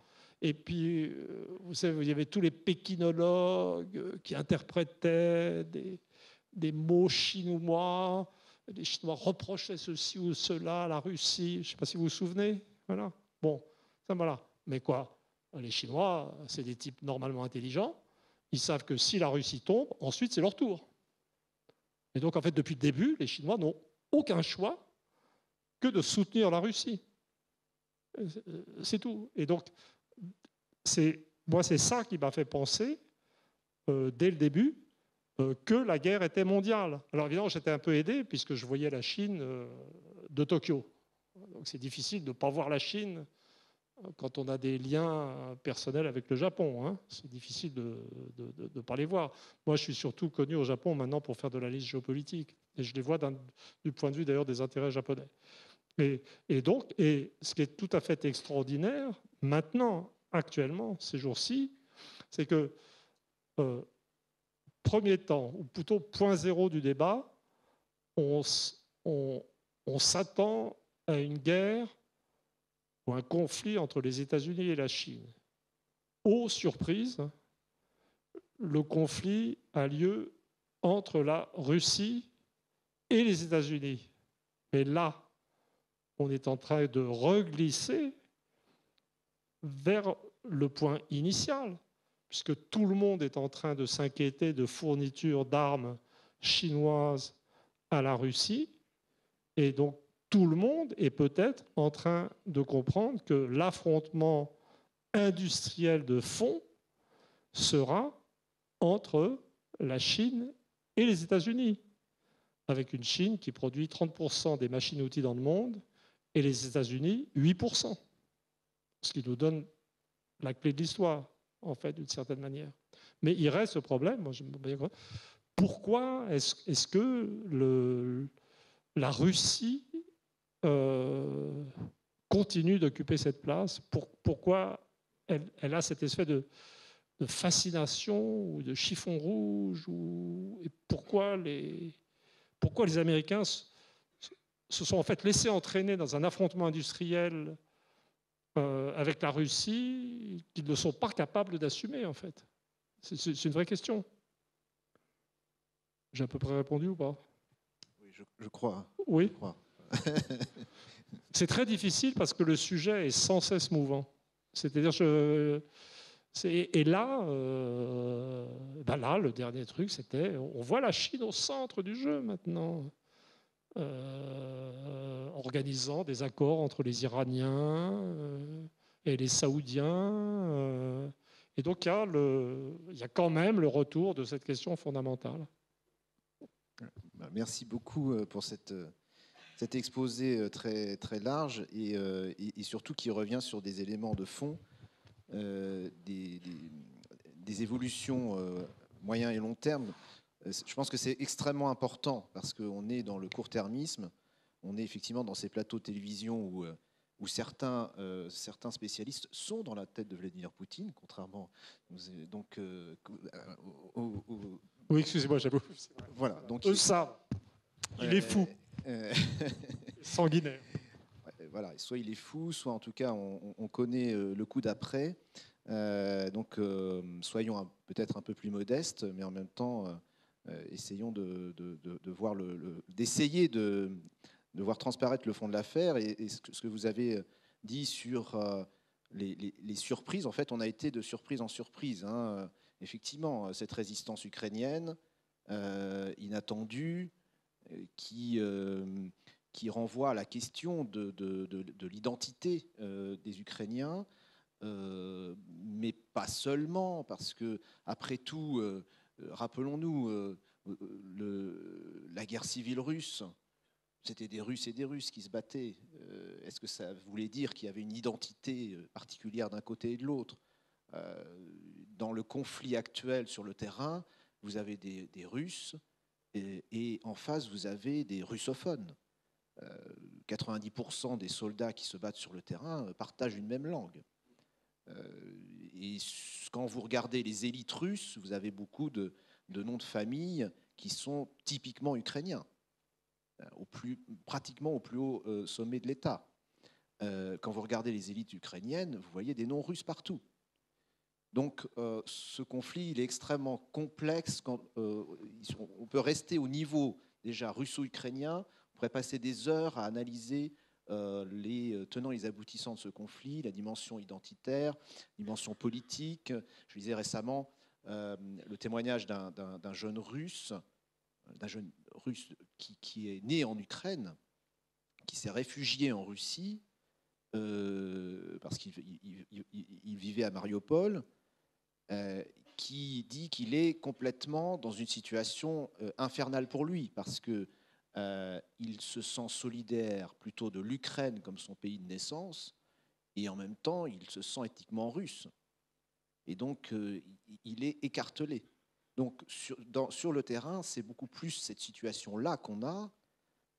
Et puis, vous savez, il y avait tous les pékinologues qui interprétaient des mots chinois. Les Chinois reprochaient ceci ou cela à la Russie. Je ne sais pas si vous vous souvenez. Voilà. Bon, ça voilà. Mais quoi? Les Chinois, c'est des types normalement intelligents. Ils savent que si la Russie tombe, ensuite, c'est leur tour. Et donc, en fait, depuis le début, les Chinois n'ont aucun choix que de soutenir la Russie. C'est tout. Et donc, moi, c'est ça qui m'a fait penser, dès le début, que la guerre était mondiale. Alors, évidemment, j'étais un peu aidé, puisque je voyais la Chine de Tokyo. Donc, c'est difficile de ne pas voir la Chine quand on a des liens personnels avec le Japon. Hein. C'est difficile de ne pas les voir. Moi, je suis surtout connu au Japon maintenant pour faire de la liste géopolitique. Et je les vois du point de vue d'ailleurs des intérêts japonais. Et donc, ce qui est tout à fait extraordinaire, maintenant, actuellement, ces jours-ci, c'est que, premier temps, ou plutôt point zéro du débat, on s'attend à une guerre ou un conflit entre les États-Unis et la Chine. Aux surprises, le conflit a lieu entre la Russie et les États-Unis. Et là, on est en train de reglisser vers le point initial, puisque tout le monde est en train de s'inquiéter de fournitures d'armes chinoises à la Russie. Et donc, tout le monde est peut-être en train de comprendre que l'affrontement industriel de fond sera entre la Chine et les États-Unis, avec une Chine qui produit 30% des machines-outils dans le monde et les États-Unis 8%, ce qui nous donne la clé de l'histoire, en fait, d'une certaine manière. Mais il reste ce problème. Moi, pourquoi est-ce que la Russie continue d'occuper cette place? Pourquoi elle a cette espèce de fascination ou de chiffon rouge et pourquoi les Américains se sont en fait laissés entraîner dans un affrontement industriel avec la Russie qu'ils ne sont pas capables d'assumer, en fait. C'est une vraie question. J'ai à peu près répondu ou pas? Oui, je crois. Oui. Je crois. C'est très difficile parce que le sujet est sans cesse mouvant. C'est-à-dire, et là, là, le dernier truc, c'était, on voit la Chine au centre du jeu maintenant, organisant des accords entre les Iraniens et les Saoudiens. Et donc, il y a quand même le retour de cette question fondamentale. Merci beaucoup pour cet exposé très, très large et surtout qui revient sur des éléments de fond, des évolutions moyen et long terme. Je pense que c'est extrêmement important parce qu'on est dans le court-termisme, on est effectivement dans ces plateaux de télévision où certains spécialistes sont dans la tête de Vladimir Poutine, contrairement donc oui, excusez-moi, j'avoue. Voilà, donc ça, il est fou, sanguinaire. Voilà, soit il est fou, soit en tout cas on connaît le coup d'après. Donc soyons peut-être un peu plus modestes, mais en même temps essayons de voir d'essayer de voir transparaître le fond de l'affaire et ce que vous avez dit sur les surprises. En fait, on a été de surprise en surprise. Hein. Effectivement, cette résistance ukrainienne inattendue qui renvoie à la question de l'identité des Ukrainiens, mais pas seulement, parce que après tout, rappelons-nous, la guerre civile russe, c'était des Russes et des Russes qui se battaient. Est-ce que ça voulait dire qu'il y avait une identité particulière d'un côté et de l'autre? Dans le conflit actuel sur le terrain, vous avez des Russes et en face, vous avez des russophones. 90% des soldats qui se battent sur le terrain partagent une même langue. Et quand vous regardez les élites russes, vous avez beaucoup de noms de famille qui sont typiquement ukrainiens, pratiquement au plus haut sommet de l'État. Quand vous regardez les élites ukrainiennes, vous voyez des noms russes partout. Donc ce conflit, il est extrêmement complexe. On peut rester au niveau déjà russo-ukrainien, on pourrait passer des heures à analyser les tenants et les aboutissants de ce conflit, la dimension identitaire, la dimension politique. Je lisais récemment le témoignage d'un jeune russe qui est né en Ukraine, qui s'est réfugié en Russie parce qu'il vivait à Mariupol, qui dit qu'il est complètement dans une situation infernale pour lui, parce que il se sent solidaire plutôt de l'Ukraine comme son pays de naissance, et en même temps, il se sent éthiquement russe. Et donc, il est écartelé. Donc, sur le terrain, c'est beaucoup plus cette situation-là qu'on a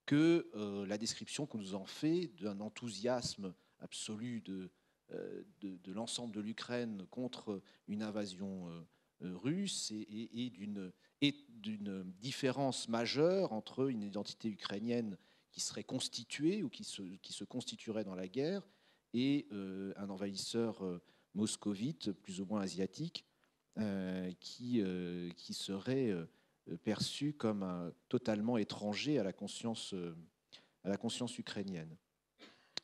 que la description qu'on nous en fait d'un enthousiasme absolu de l'ensemble de l'Ukraine contre une invasion russe et d'une différence majeure entre une identité ukrainienne qui serait constituée ou qui se constituerait dans la guerre et un envahisseur moscovite, plus ou moins asiatique, qui serait perçu comme totalement étranger à la conscience ukrainienne.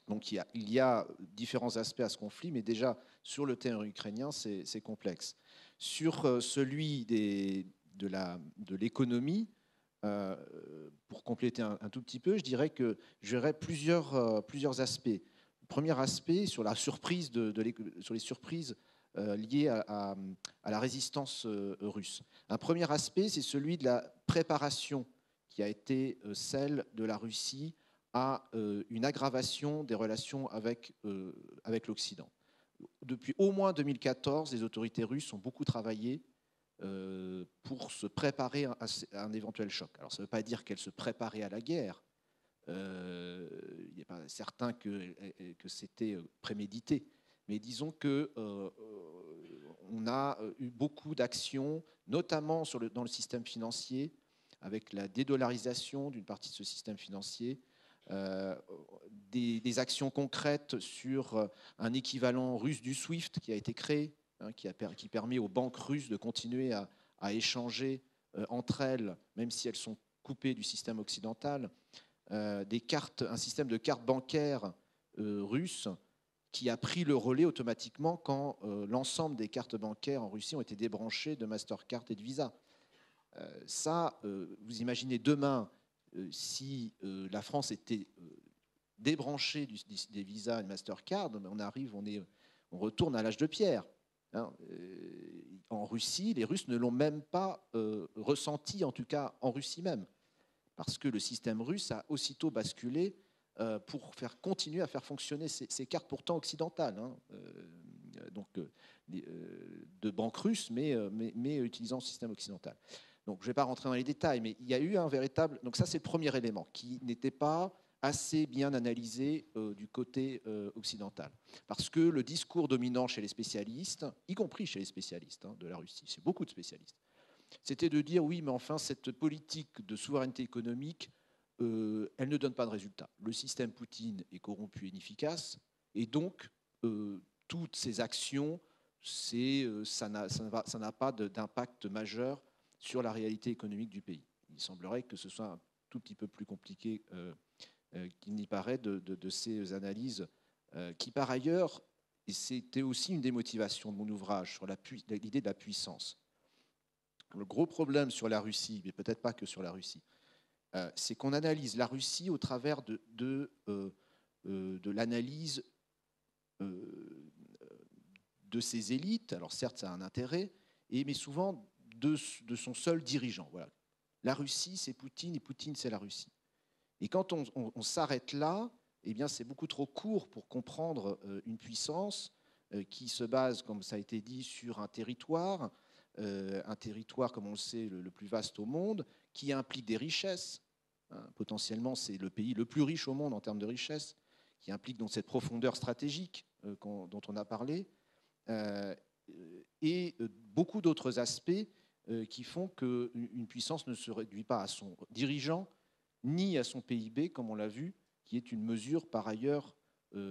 Donc il y a différents aspects à ce conflit, mais déjà sur le terrain ukrainien, c'est complexe. Sur celui de l'économie, pour compléter un tout petit peu, je dirais que j'aurais plusieurs aspects. Le premier aspect sur la surprise sur les surprises liées à la résistance russe. Un premier aspect, c'est celui de la préparation qui a été celle de la Russie à une aggravation des relations avec l'Occident. Depuis au moins 2014, les autorités russes ont beaucoup travaillé pour se préparer à un éventuel choc. Alors ça ne veut pas dire qu'elles se préparaient à la guerre. Il n'est pas certain que c'était prémédité. Mais disons qu'on a eu beaucoup d'actions, notamment dans le système financier, avec la dédollarisation d'une partie de ce système financier, des actions concrètes sur un équivalent russe du SWIFT qui a été créé, qui permet aux banques russes de continuer à échanger entre elles, même si elles sont coupées du système occidental, un système de cartes bancaires russes qui a pris le relais automatiquement quand l'ensemble des cartes bancaires en Russie ont été débranchées de Mastercard et de Visa. Vous imaginez demain, si la France était débranchée des Visa et de Mastercard, on retourne à l'âge de pierre. En Russie, les Russes ne l'ont même pas ressenti, en tout cas en Russie même, parce que le système russe a aussitôt basculé pour continuer à faire fonctionner ces cartes pourtant occidentales, de banques russes, mais utilisant le système occidental. Donc, je ne vais pas rentrer dans les détails, mais il y a eu un véritable... Donc ça, c'est le premier élément, qui n'était pas assez bien analysé du côté occidental. Parce que le discours dominant chez les spécialistes, y compris chez les spécialistes de la Russie, c'est beaucoup de spécialistes, c'était de dire, oui, mais enfin, cette politique de souveraineté économique, elle ne donne pas de résultat. Le système Poutine est corrompu et inefficace, et donc, toutes ces actions, ça n'a pas d'impact majeur sur la réalité économique du pays. Il semblerait que ce soit un tout petit peu plus compliqué qu'il n'y paraît de ces analyses qui, par ailleurs, et c'était aussi une des motivations de mon ouvrage sur l'idée de la puissance. Le gros problème sur la Russie, mais peut-être pas que sur la Russie, c'est qu'on analyse la Russie au travers de l'analyse de ses élites. Alors certes, ça a un intérêt, mais souvent de son seul dirigeant. Voilà. La Russie, c'est Poutine, et Poutine, c'est la Russie. Et quand on s'arrête là, eh bien, c'est beaucoup trop court pour comprendre une puissance qui se base, comme ça a été dit, sur un territoire, comme on le sait, le plus vaste au monde, qui implique des richesses, Potentiellement, c'est le pays le plus riche au monde en termes de richesse, qui implique donc cette profondeur stratégique dont on a parlé, et beaucoup d'autres aspects qui font qu'une puissance ne se réduit pas à son dirigeant, ni à son PIB, comme on l'a vu, qui est une mesure par ailleurs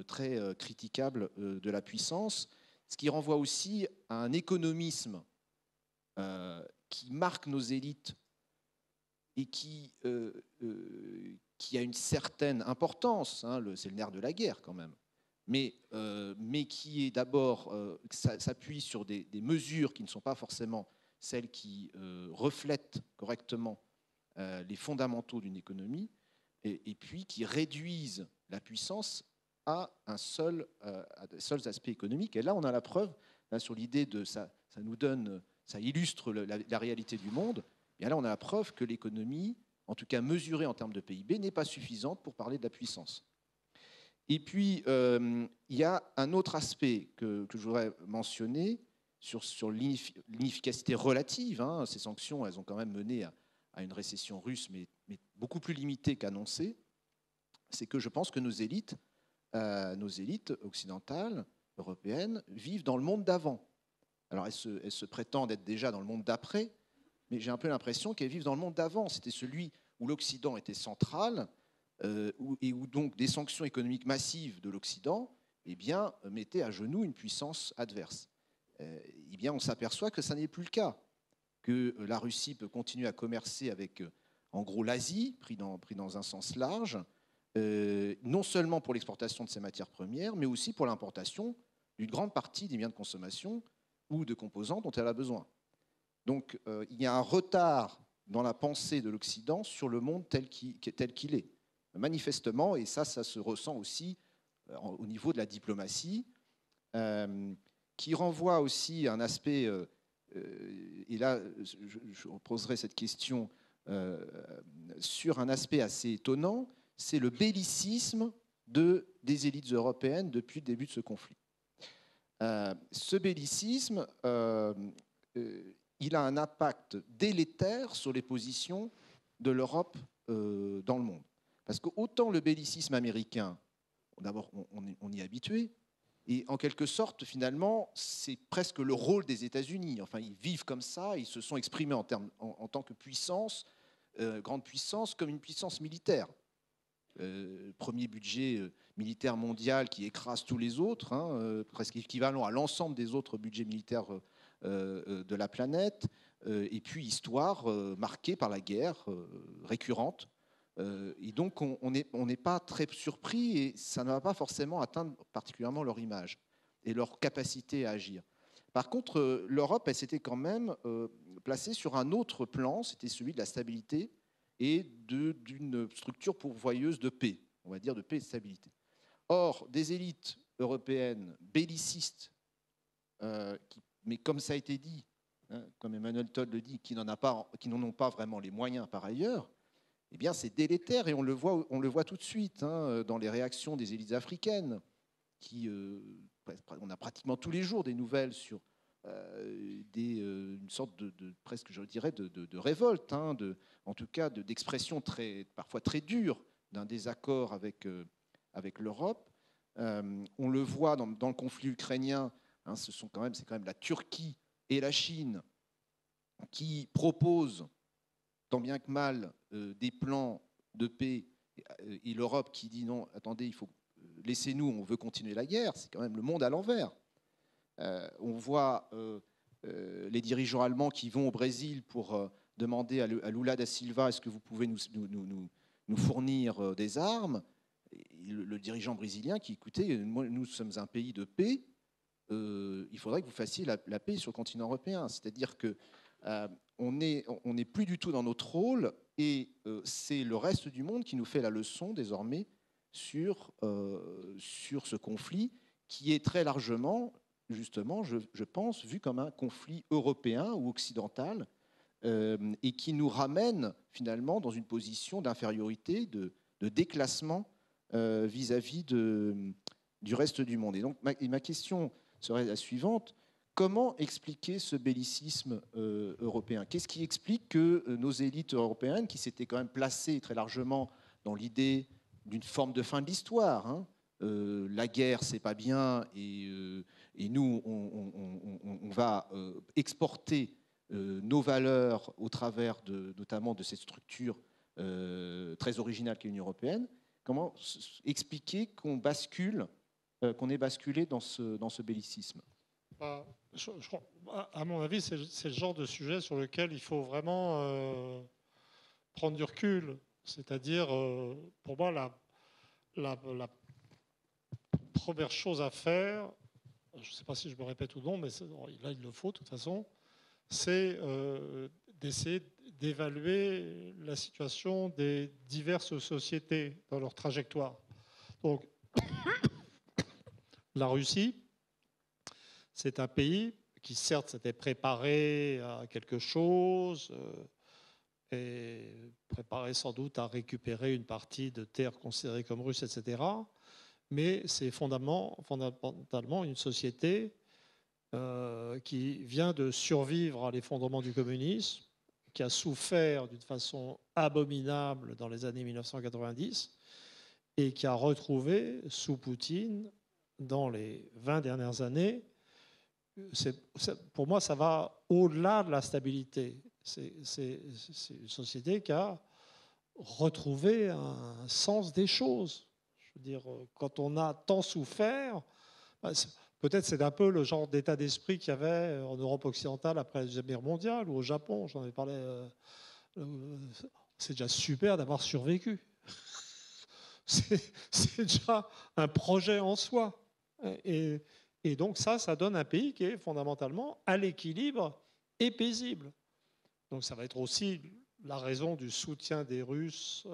très critiquable de la puissance, ce qui renvoie aussi à un économisme qui marque nos élites et qui a une certaine importance, hein, c'est le nerf de la guerre quand même, mais qui est d'abord, s'appuie sur des mesures qui ne sont pas forcément celles qui reflètent correctement les fondamentaux d'une économie, et puis qui réduisent la puissance à des seuls aspects économiques. Et là, on a la preuve, là, sur l'idée de ça nous donne, ça illustre la réalité du monde. Et là, on a la preuve que l'économie, en tout cas mesurée en termes de PIB, n'est pas suffisante pour parler de la puissance. Et puis, il y a un autre aspect que je voudrais mentionner sur l'inefficacité relative. Hein. Ces sanctions, elles ont quand même mené à une récession russe, mais beaucoup plus limitée qu'annoncée. C'est que je pense que nos élites occidentales, européennes, vivent dans le monde d'avant. Alors, elles se prétendent être déjà dans le monde d'après, mais j'ai un peu l'impression qu'elles vivent dans le monde d'avant. C'était celui où l'Occident était central, et où donc des sanctions économiques massives de l'Occident mettaient à genoux une puissance adverse. Eh bien, on s'aperçoit que ça n'est plus le cas, que la Russie peut continuer à commercer avec, en gros, l'Asie, pris dans un sens large, non seulement pour l'exportation de ses matières premières, mais aussi pour l'importation d'une grande partie des biens de consommation ou de composants dont elle a besoin. Donc, il y a un retard dans la pensée de l'Occident sur le monde tel qu'il est. Manifestement, et ça se ressent aussi au niveau de la diplomatie, qui renvoie aussi à un aspect, et là, je poserai cette question sur un aspect assez étonnant, c'est le bellicisme des élites européennes depuis le début de ce conflit. Ce bellicisme, il a un impact délétère sur les positions de l'Europe dans le monde. Parce que autant le bellicisme américain, d'abord on y est habitué, et en quelque sorte, finalement, c'est presque le rôle des États-Unis. Enfin, ils vivent comme ça, ils se sont exprimés en tant que puissance, grande puissance, comme une puissance militaire. Premier budget militaire mondial qui écrase tous les autres, hein, presque équivalent à l'ensemble des autres budgets militaires de la planète, et puis histoire marquée par la guerre récurrente. Et donc on n'est pas très surpris, et ça ne va pas forcément atteindre particulièrement leur image et leur capacité à agir. Par contre, l'Europe, elle s'était quand même placée sur un autre plan, c'était celui de la stabilité et d'une structure pourvoyeuse de paix, on va dire de paix et de stabilité. Or, des élites européennes bellicistes, mais comme ça a été dit, hein, comme Emmanuel Todd le dit, qui n'en ont pas vraiment les moyens par ailleurs, eh bien c'est délétère, et on le voit tout de suite, hein, dans les réactions des élites africaines, on a pratiquement tous les jours des nouvelles sur une sorte presque, je dirais, de révolte, hein, en tout cas d'expression parfois très dure d'un désaccord avec l'Europe. On le voit dans le conflit ukrainien, hein, c'est quand même la Turquie et la Chine qui proposent tant bien que mal des plans de paix, et l'Europe qui dit non, attendez, laissez-nous, on veut continuer la guerre. C'est quand même le monde à l'envers. On voit les dirigeants allemands qui vont au Brésil pour demander à Lula da Silva, est-ce que vous pouvez nous fournir des armes? Et le dirigeant brésilien qui, écoutez, nous sommes un pays de paix, il faudrait que vous fassiez la paix sur le continent européen. C'est-à-dire que on n'est plus du tout dans notre rôle, et c'est le reste du monde qui nous fait la leçon désormais sur ce conflit qui est très largement, justement, je pense, vu comme un conflit européen ou occidental, et qui nous ramène finalement dans une position d'infériorité, de déclassement vis-à-vis du reste du monde. Et donc ma question serait la suivante. comment expliquer ce bellicisme européen? Qu'est-ce qui explique que nos élites européennes, qui s'étaient quand même placées très largement dans l'idée d'une forme de fin de l'histoire, hein, la guerre, c'est pas bien, et nous, on va exporter nos valeurs au travers notamment de cette structure très originale qu'est l'Union européenne. Comment expliquer qu'on bascule, qu'on ait basculé dans ce bellicisme? À mon avis, c'est le genre de sujet sur lequel il faut vraiment prendre du recul. C'est-à-dire, pour moi, la première chose à faire, je ne sais pas si je me répète ou non, mais là, il le faut de toute façon, c'est d'essayer d'évaluer la situation des diverses sociétés dans leur trajectoire. Donc, la Russie, c'est un pays qui, certes, s'était préparé à quelque chose et préparé sans doute à récupérer une partie de terres considérées comme russes, etc. Mais c'est fondamentalement une société qui vient de survivre à l'effondrement du communisme, qui a souffert d'une façon abominable dans les années 1990 et qui a retrouvé, sous Poutine, dans les 20 dernières années, pour moi, ça va au-delà de la stabilité. C'est une société qui a retrouvé un sens des choses. Je veux dire, quand on a tant souffert, peut-être c'est un peu le genre d'état d'esprit qu'il y avait en Europe occidentale après la Deuxième Guerre mondiale ou au Japon. J'en ai parlé. C'est déjà super d'avoir survécu. C'est déjà un projet en soi. Et donc ça donne un pays qui est fondamentalement à l'équilibre et paisible. Donc ça va être aussi la raison du soutien des Russes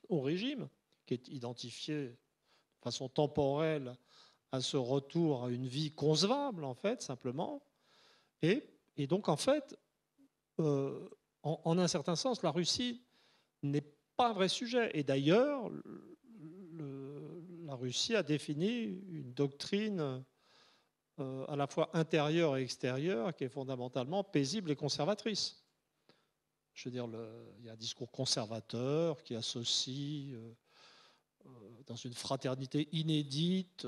au régime, qui est identifié de façon temporelle à ce retour à une vie concevable, en fait, simplement. Et donc, en fait, en un certain sens, la Russie n'est pas un vrai sujet. Et d'ailleurs, la Russie a défini une doctrine à la fois intérieure et extérieure qui est fondamentalement paisible et conservatrice. Je veux dire, il y a un discours conservateur qui associe dans une fraternité inédite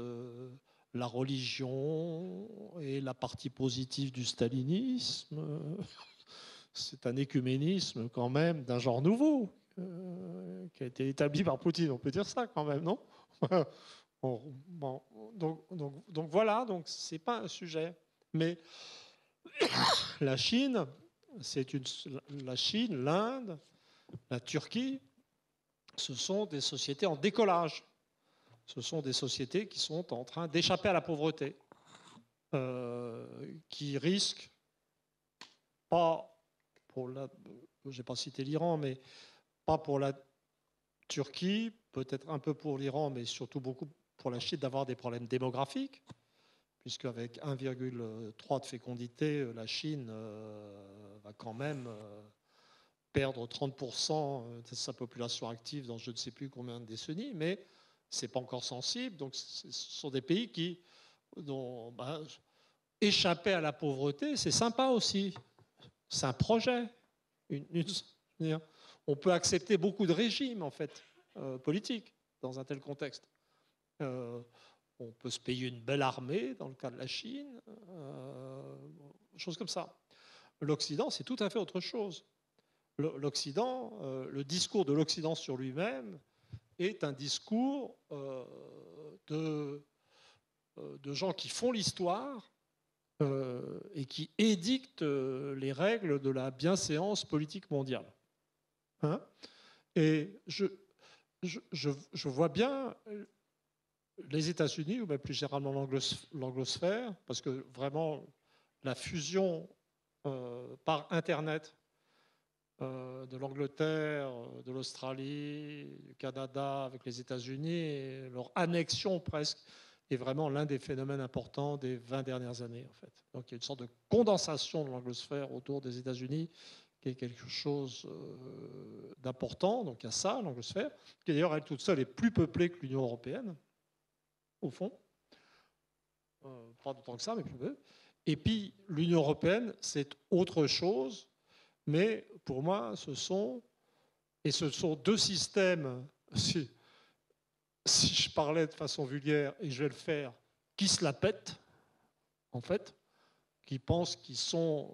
la religion et la partie positive du stalinisme. C'est un écuménisme quand même d'un genre nouveau qui a été établi par Poutine, on peut dire ça quand même, non? Bon, donc voilà, donc c'est pas un sujet. Mais la Chine, la Chine, l'Inde, la Turquie, ce sont des sociétés en décollage. Ce sont des sociétés qui sont en train d'échapper à la pauvreté, qui risquent pas pour j'ai pas cité l'Iran, mais pas pour la Turquie, peut-être un peu pour l'Iran, mais surtout beaucoup pour la Chine, d'avoir des problèmes démographiques, puisque avec 1,3 de fécondité, la Chine va quand même perdre 30% de sa population active dans je ne sais plus combien de décennies, mais ce n'est pas encore sensible. Donc ce sont des pays qui, échapper à la pauvreté, c'est sympa aussi. C'est un projet. On peut accepter beaucoup de régimes, en fait, politiques, dans un tel contexte. On peut se payer une belle armée, dans le cas de la Chine, choses comme ça. L'Occident, c'est tout à fait autre chose. L'Occident, le discours de l'Occident sur lui-même est un discours de gens qui font l'histoire et qui édictent les règles de la bienséance politique mondiale. Hein? Et je vois bien les États-Unis, ou même plus généralement l'anglosphère, parce que vraiment la fusion par Internet de l'Angleterre, de l'Australie, du Canada avec les États-Unis, et leur annexion presque, est vraiment l'un des phénomènes importants des 20 dernières années, en fait. Donc il y a une sorte de condensation de l'anglosphère autour des États-Unis, qui est quelque chose d'important. Donc il y a ça, l'anglosphère, qui d'ailleurs, elle toute seule, est plus peuplée que l'Union européenne, au fond. pas d'autant que ça, mais plus peu. Et puis l'Union européenne, c'est autre chose, mais pour moi, ce sont deux systèmes, si je parlais de façon vulgaire, et je vais le faire, qui se la pètent, en fait, qui pensent qu'ils sont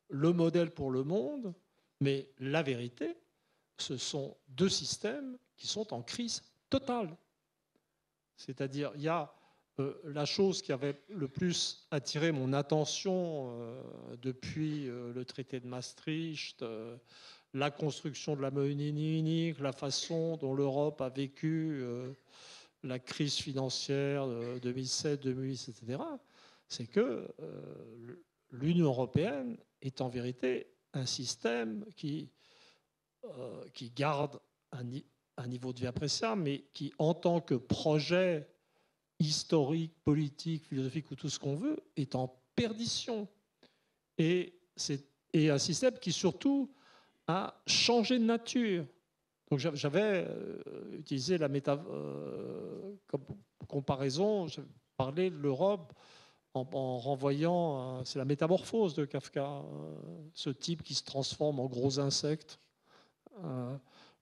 le modèle pour le monde, mais la vérité, ce sont deux systèmes qui sont en crise totale. C'est-à-dire, il y a la chose qui avait le plus attiré mon attention depuis le traité de Maastricht, la construction de la monnaie unique, la façon dont l'Europe a vécu la crise financière de 2007, 2008, etc., c'est que l'Union européenne est en vérité un système qui garde un niveau de vie appréciable, mais qui, en tant que projet historique, politique, philosophique ou tout ce qu'on veut, est en perdition. Et c'est un système qui, surtout, a changé de nature. Donc j'avais utilisé la comme comparaison, j'avais parlé de l'Europe en renvoyant, c'est la métamorphose de Kafka, ce type qui se transforme en gros insecte.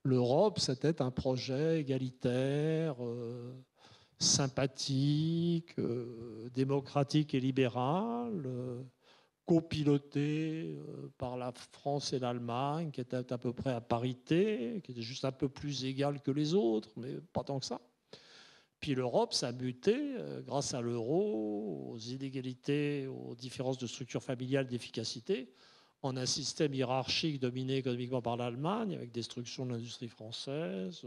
L'Europe, c'était un projet égalitaire, sympathique, démocratique et libéral, copiloté par la France et l'Allemagne, qui était à peu près à parité, qui était juste un peu plus égale que les autres, mais pas tant que ça. Puis l'Europe, ça a muté grâce à l'euro, aux inégalités, aux différences de structure familiale, d'efficacité, en un système hiérarchique dominé économiquement par l'Allemagne, avec destruction de l'industrie française,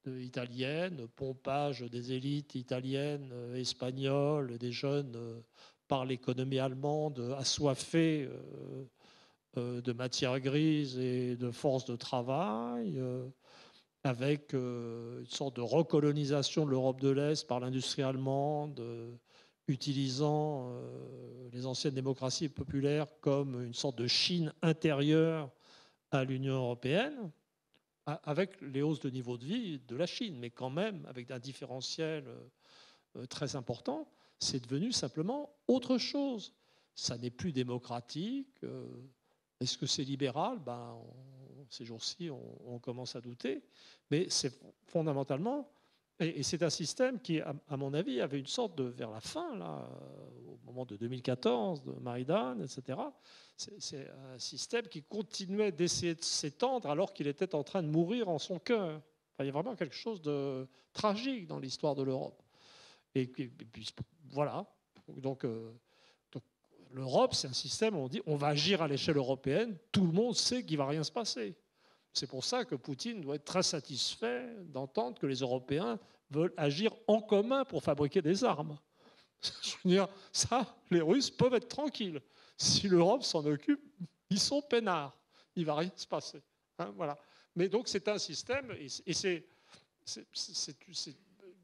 italienne, pompage des élites italiennes, espagnoles, des jeunes par l'économie allemande, assoiffée de matières grises et de forces de travail, avec une sorte de recolonisation de l'Europe de l'Est par l'industrie allemande, utilisant les anciennes démocraties populaires comme une sorte de Chine intérieure à l'Union européenne, avec les hausses de niveau de vie de la Chine, mais quand même avec un différentiel très important. C'est devenu simplement autre chose. Ça n'est plus démocratique. Est-ce que c'est libéral ? Ces jours-ci, on commence à douter. Mais c'est fondamentalement... Et c'est un système qui, à mon avis, avait une sorte de... Vers la fin, là, au moment de 2014, de Maïdan, etc., c'est un système qui continuait d'essayer de s'étendre alors qu'il était en train de mourir en son cœur. Enfin, il y a vraiment quelque chose de tragique dans l'histoire de l'Europe. Et puis, voilà. Donc l'Europe, c'est un système où on dit on va agir à l'échelle européenne. Tout le monde sait qu'il ne va rien se passer. C'est pour ça que Poutine doit être très satisfait d'entendre que les Européens veulent agir en commun pour fabriquer des armes. Je veux dire, ça, les Russes peuvent être tranquilles. Si l'Europe s'en occupe, ils sont peinards. Il ne va rien se passer. Hein, voilà. Mais donc, c'est un système, et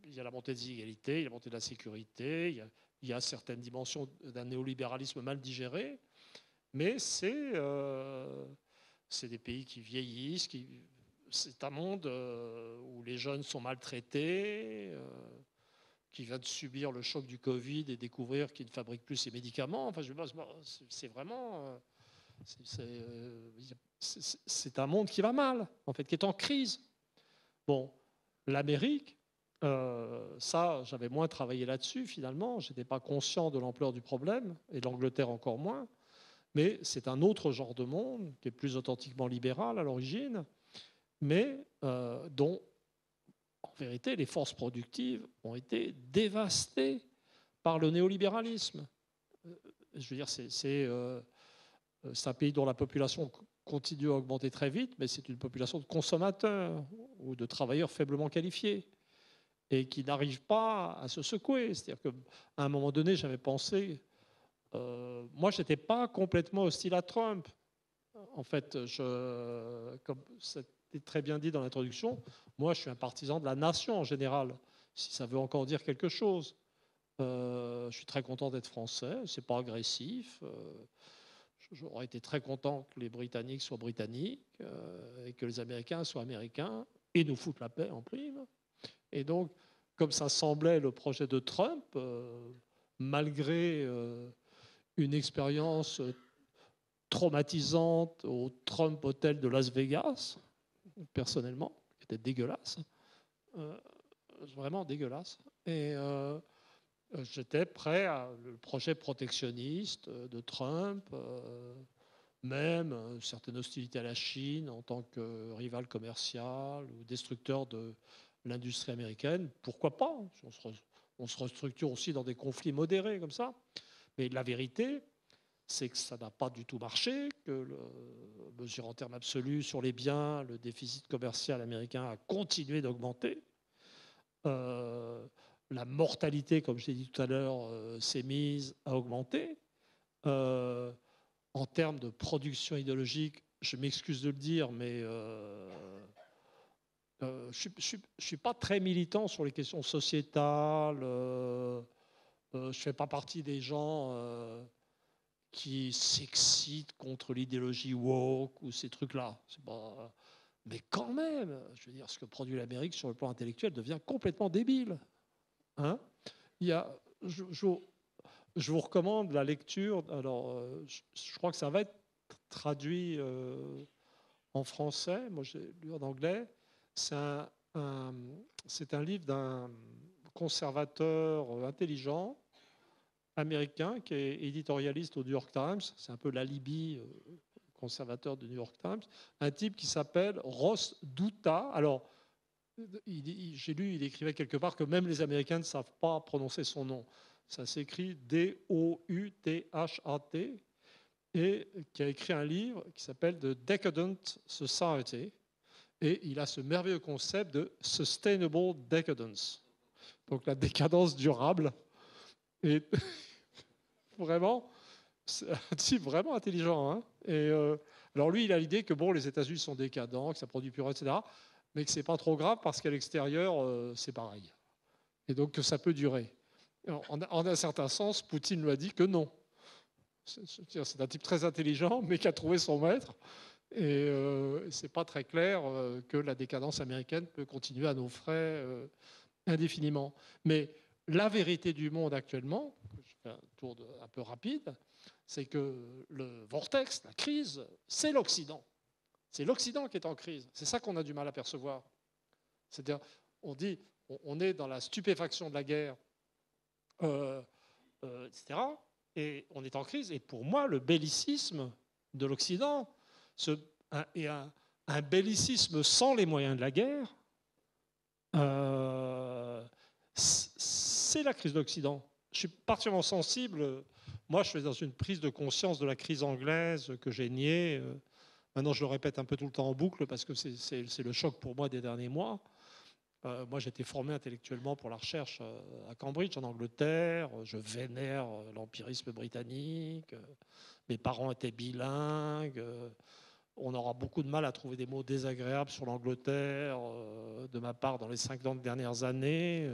il y a la montée des inégalités, il y a la montée de la sécurité, il y a certaines dimensions d'un néolibéralisme mal digéré, mais c'est des pays qui vieillissent, c'est un monde où les jeunes sont maltraités, qui vient de subir le choc du Covid et découvrir qu'il ne fabrique plus ses médicaments. Enfin, c'est vraiment... c'est un monde qui va mal, en fait, qui est en crise. Bon, l'Amérique, ça, j'avais moins travaillé là-dessus, finalement. Je n'étais pas conscient de l'ampleur du problème, et l'Angleterre encore moins. Mais c'est un autre genre de monde, qui est plus authentiquement libéral à l'origine, mais dont, en vérité, les forces productives ont été dévastées par le néolibéralisme. Je veux dire, c'est un pays dont la population continue à augmenter très vite, mais c'est une population de consommateurs ou de travailleurs faiblement qualifiés et qui n'arrive pas à se secouer. C'est-à-dire qu'à un moment donné, j'avais pensé... moi, je n'étais pas complètement hostile à Trump. En fait, comme c'était très bien dit dans l'introduction, moi, je suis un partisan de la nation en général, si ça veut encore dire quelque chose. Je suis très content d'être français, c'est pas agressif. J'aurais été très content que les Britanniques soient britanniques et que les Américains soient américains et nous foutent la paix en prime. Et donc, comme ça semblait le projet de Trump, malgré une expérience traumatisante au Trump Hotel de Las Vegas, personnellement, qui était dégueulasse, vraiment dégueulasse. Et j'étais prêt à le projet protectionniste de Trump, même une certaine hostilité à la Chine en tant que rival commercial ou destructeur de l'industrie américaine. Pourquoi pas? On se restructure aussi dans des conflits modérés comme ça. Mais la vérité, c'est que ça n'a pas du tout marché, que mesure en termes absolus sur les biens, le déficit commercial américain a continué d'augmenter. La mortalité, comme je l'ai dit tout à l'heure, s'est mise à augmenter. En termes de production idéologique, je m'excuse de le dire, mais je ne suis pas très militant sur les questions sociétales. Je ne fais pas partie des gens qui s'excitent contre l'idéologie woke ou ces trucs-là. Mais quand même, je veux dire, ce que produit l'Amérique sur le plan intellectuel devient complètement débile. Hein? Je vous recommande la lecture. Alors, je crois que ça va être traduit en français. Moi, j'ai lu en anglais. C'est un livre d'un conservateur intelligent américain qui est éditorialiste au New York Times. C'est un peu l'alibi conservateur du New York Times. Un type qui s'appelle Ross Douthat. Alors, j'ai lu, il écrivait quelque part que même les Américains ne savent pas prononcer son nom. Ça s'écrit D-O-U-T-H-A-T, et qui a écrit un livre qui s'appelle The Decadent Society. Et il a ce merveilleux concept de Sustainable Decadence. Donc la décadence durable. Et vraiment, c'est un type vraiment intelligent. Hein. Et alors lui, il a l'idée que bon, les États-Unis sont décadents, que ça produit plus rien, etc. Mais que c'est pas trop grave parce qu'à l'extérieur, c'est pareil. Et donc que ça peut durer. En un certain sens, Poutine lui a dit que non. C'est un type très intelligent, mais qui a trouvé son maître. Et c'est pas très clair que la décadence américaine peut continuer à nos frais indéfiniment. Mais la vérité du monde actuellement, je fais un tour un peu rapide, c'est que le vortex, la crise, c'est l'Occident. C'est l'Occident qui est en crise. C'est ça qu'on a du mal à percevoir. C'est-à-dire, on dit, on est dans la stupéfaction de la guerre, etc. Et on est en crise. Et pour moi, le bellicisme de l'Occident, et un bellicisme sans les moyens de la guerre, c'est la crise de l'Occident. Je suis particulièrement sensible. Moi, je suis dans une prise de conscience de la crise anglaise que j'ai niée. Maintenant, je le répète un peu tout le temps en boucle parce que c'est le choc pour moi des derniers mois. Moi, j'ai été formé intellectuellement pour la recherche à Cambridge, en Angleterre. Je vénère l'empirisme britannique. Mes parents étaient bilingues. On aura beaucoup de mal à trouver des mots désagréables sur l'Angleterre de ma part dans les 50 dernières années.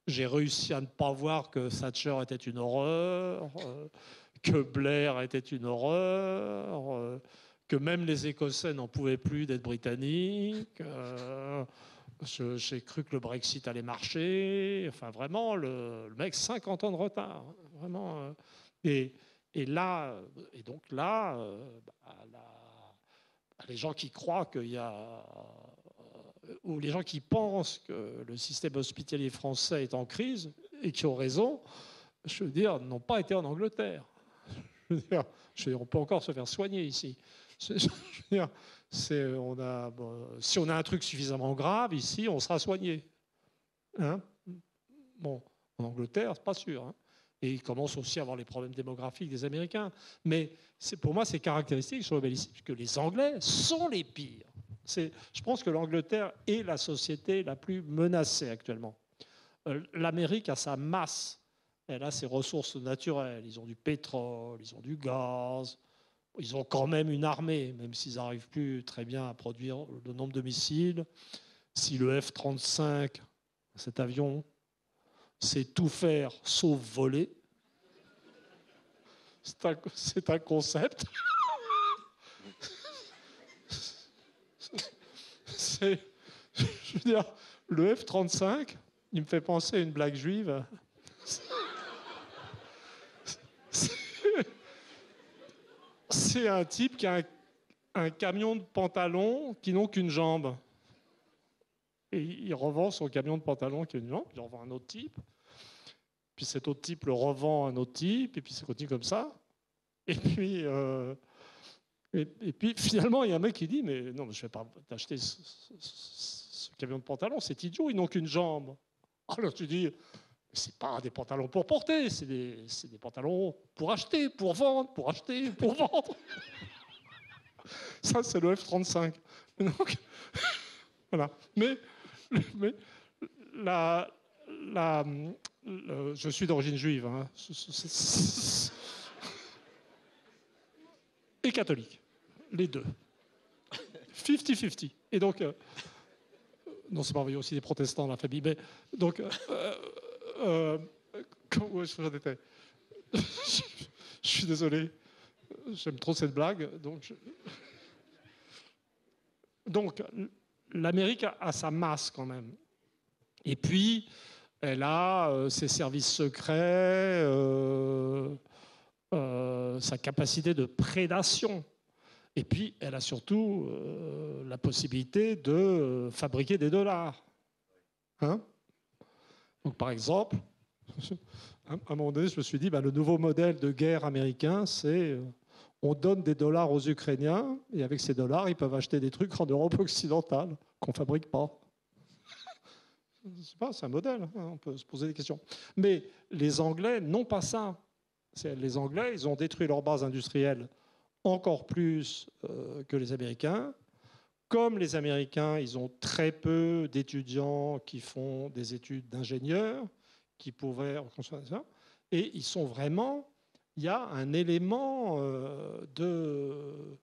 J'ai réussi à ne pas voir que Thatcher était une horreur, que Blair était une horreur, que même les Écossais n'en pouvaient plus d'être britanniques. J'ai cru que le Brexit allait marcher. Enfin, vraiment, le mec, 50 ans de retard. Vraiment. Et donc là, les gens qui croient qu'il y a... ou les gens qui pensent que le système hospitalier français est en crise et qui ont raison, je veux dire, n'ont pas été en Angleterre. Je veux dire, on peut encore se faire soigner ici. Je veux dire, si on a un truc suffisamment grave ici, on sera soigné. Hein? Bon, en Angleterre, c'est pas sûr. Hein? Et ils commencent aussi à avoir les problèmes démographiques des Américains. Mais pour moi, c'est caractéristique sur le bellicisme que les Anglais sont les pires. Je pense que l'Angleterre est la société la plus menacée actuellement. L'Amérique a sa masse, elle a ses ressources naturelles. Ils ont du pétrole, ils ont du gaz, ils ont quand même une armée, même s'ils n'arrivent plus très bien à produire le nombre de missiles. Si le F-35, cet avion, sait tout faire sauf voler, c'est un concept. Je veux dire, le F-35, il me fait penser à une blague juive. C'est un type qui a un camion de pantalons qui n'ont qu'une jambe. Et il revend son camion de pantalons qui a une jambe, il en revend un autre type. Puis cet autre type le revend à un autre type, et puis ça continue comme ça. Et puis finalement, il y a un mec qui dit, mais non, mais je ne vais pas t'acheter ce camion de pantalons, c'est idiot, ils n'ont qu'une jambe. Alors tu dis, c'est pas des pantalons pour porter, c'est des pantalons pour acheter, pour vendre, pour acheter, pour vendre. Ça, c'est le F-35. Donc, voilà. Mais je suis d'origine juive. Hein. Et catholique. Les deux. 50-50. Et donc... non, c'est pas vrai, il y a aussi des protestants dans la famille. Mais, donc... où est-ce que j'en étais? Je suis désolé. J'aime trop cette blague. Donc l'Amérique a sa masse quand même. Et puis, elle a ses services secrets, sa capacité de prédation. Et puis, elle a surtout la possibilité de fabriquer des dollars. Hein? Donc, par exemple, à un moment donné, je me suis dit, le nouveau modèle de guerre américain, c'est on donne des dollars aux Ukrainiens, et avec ces dollars, ils peuvent acheter des trucs en Europe occidentale qu'on ne fabrique pas. Je sais pas, c'est un modèle, hein, on peut se poser des questions. Mais les Anglais n'ont pas ça. Les Anglais, ils ont détruit leur base industrielle encore plus que les Américains. Comme les Américains, ils ont très peu d'étudiants qui font des études d'ingénieurs, qui pourraient reconstruire ça. Et ils sont vraiment... Il y a un élément de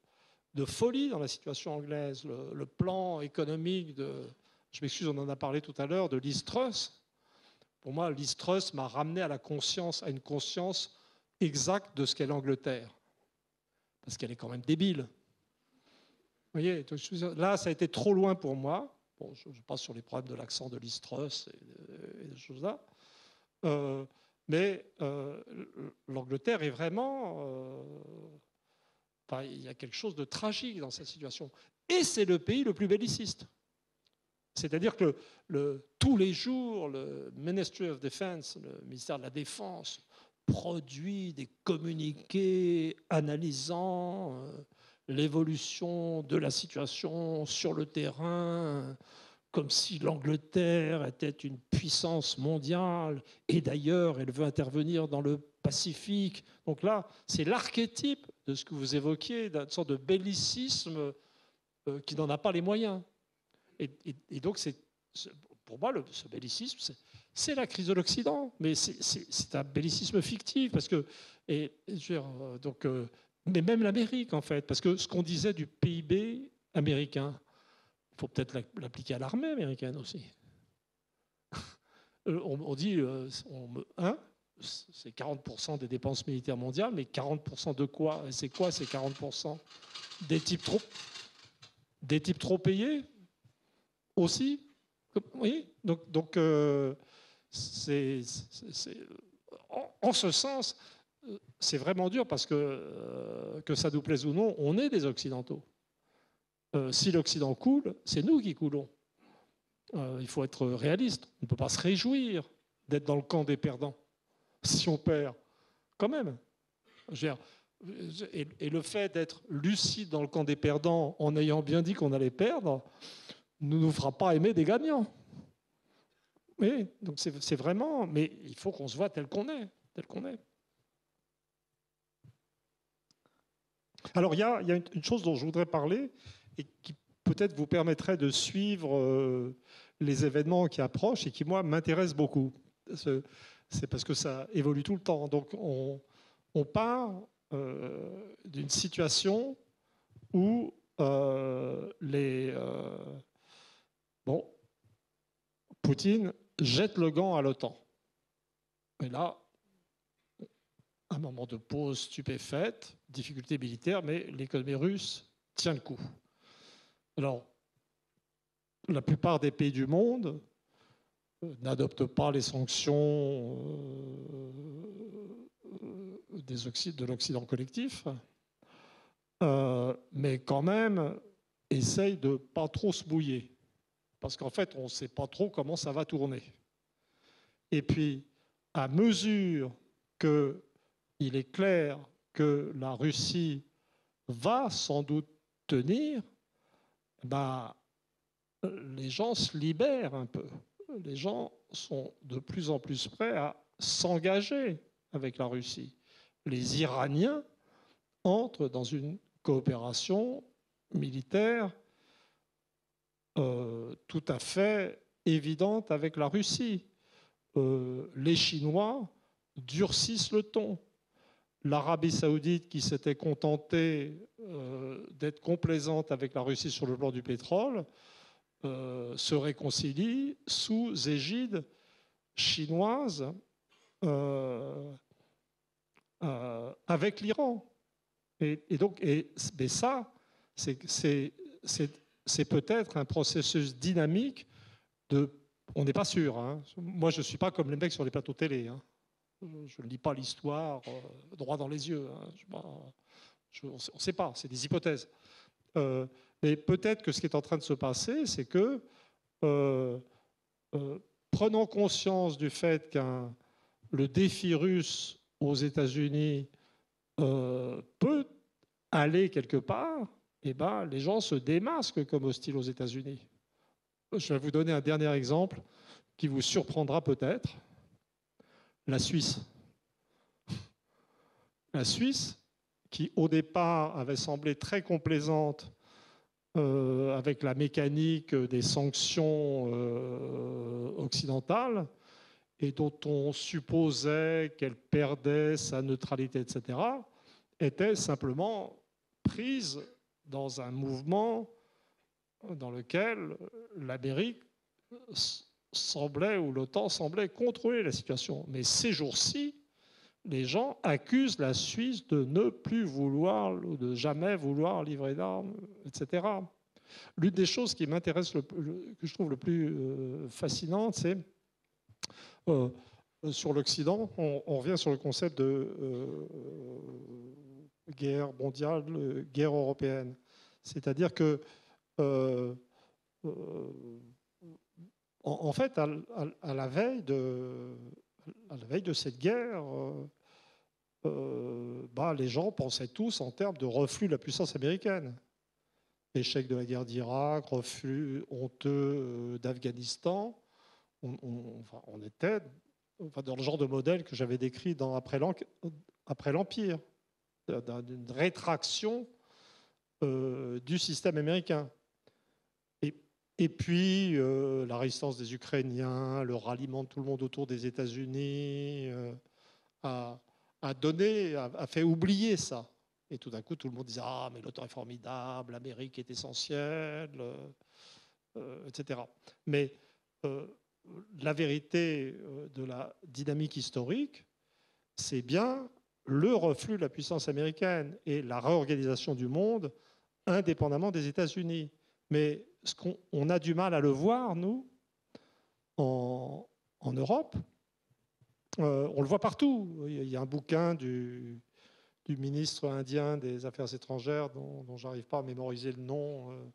folie dans la situation anglaise. Le plan économique de... Je m'excuse, on en a parlé tout à l'heure, de Liz Truss. Pour moi, Liz Truss m'a ramené à une conscience exacte de ce qu'est l'Angleterre. Parce qu'elle est quand même débile. Vous voyez, là, ça a été trop loin pour moi. Bon, je passe sur les problèmes de l'accent de Liz Truss et des choses là. Mais l'Angleterre est vraiment... il y a quelque chose de tragique dans cette situation. Et c'est le pays le plus belliciste. C'est-à-dire que tous les jours, le Ministry of Defense, le ministère de la Défense, produit des communiqués analysant l'évolution de la situation sur le terrain, comme si l'Angleterre était une puissance mondiale, et d'ailleurs, elle veut intervenir dans le Pacifique. Donc là, c'est l'archétype de ce que vous évoquiez, d'une sorte de bellicisme qui n'en a pas les moyens. Et donc, pour moi, ce bellicisme, c'est la crise de l'Occident, mais c'est un bellicisme fictif, parce que, mais même l'Amérique, en fait, parce que ce qu'on disait du PIB américain, il faut peut-être l'appliquer à l'armée américaine aussi. On dit, c'est 40% des dépenses militaires mondiales, mais 40% de quoi? C'est quoi ces 40%? Des types trop payés aussi? Oui, donc en ce sens, c'est vraiment dur parce que ça nous plaise ou non, on est des Occidentaux. Si l'Occident coule, c'est nous qui coulons. Il faut être réaliste. On ne peut pas se réjouir d'être dans le camp des perdants si on perd. Quand même. Et le fait d'être lucide dans le camp des perdants en ayant bien dit qu'on allait perdre ne nous fera pas aimer des gagnants. Oui, donc c'est vraiment... Mais il faut qu'on se voit tel qu'on est. Alors, il y a une chose dont je voudrais parler et qui peut-être vous permettrait de suivre les événements qui approchent et qui, moi, m'intéressent beaucoup. C'est parce que ça évolue tout le temps. Donc, on part d'une situation où Poutine jette le gant à l'OTAN. Et là, un moment de pause stupéfaite, difficulté militaire, mais l'économie russe tient le coup. Alors, la plupart des pays du monde n'adopte pas les sanctions de l'Occident collectif, mais quand même essaye de ne pas trop se mouiller. Parce qu'en fait, on ne sait pas trop comment ça va tourner. Et puis, à mesure qu'il est clair que la Russie va sans doute tenir, les gens se libèrent un peu. Les gens sont de plus en plus prêts à s'engager avec la Russie. Les Iraniens entrent dans une coopération militaire tout à fait évidente avec la Russie. Les Chinois durcissent le ton. L'Arabie saoudite, qui s'était contentée d'être complaisante avec la Russie sur le plan du pétrole, se réconcilie sous égide chinoise avec l'Iran. Mais ça, c'est peut-être un processus dynamique de... On n'est pas sûr. Hein. Moi, je ne suis pas comme les mecs sur les plateaux télé. Hein. Je ne lis pas l'histoire droit dans les yeux. Hein. On ne sait pas, c'est des hypothèses. Mais peut-être que ce qui est en train de se passer, c'est que, prenant conscience du fait que le défi russe aux États-Unis peut aller quelque part, les gens se démasquent comme hostiles aux États-Unis. Je vais vous donner un dernier exemple qui vous surprendra peut-être. La Suisse. La Suisse, qui au départ avait semblé très complaisante avec la mécanique des sanctions occidentales et dont on supposait qu'elle perdait sa neutralité, etc., était simplement prise dans un mouvement dans lequel l'Amérique semblait, ou l'OTAN semblait contrôler la situation. Mais ces jours-ci, les gens accusent la Suisse de ne plus vouloir, ou de jamais vouloir livrer d'armes, etc. L'une des choses qui m'intéresse, que je trouve le plus fascinante, c'est sur l'Occident, on revient sur le concept de guerre mondiale, guerre européenne. C'est-à-dire que, en fait, à la veille de cette guerre, les gens pensaient tous en termes de reflux de la puissance américaine. Échec de la guerre d'Irak, reflux honteux d'Afghanistan. On était dans le genre de modèle que j'avais décrit après l'Empire, d'une rétraction du système américain. Et puis, la résistance des Ukrainiens, le ralliement de tout le monde autour des États-Unis a fait oublier ça. Et tout d'un coup, tout le monde disait « Ah, mais l'OTAN est formidable, l'Amérique est essentielle, etc. » Mais la vérité de la dynamique historique, c'est bien le reflux de la puissance américaine et la réorganisation du monde indépendamment des États-Unis. Mais ce qu'on a du mal à le voir, nous, en Europe, on le voit partout. Il y a un bouquin du ministre indien des Affaires étrangères, dont je n'arrive pas à mémoriser le nom,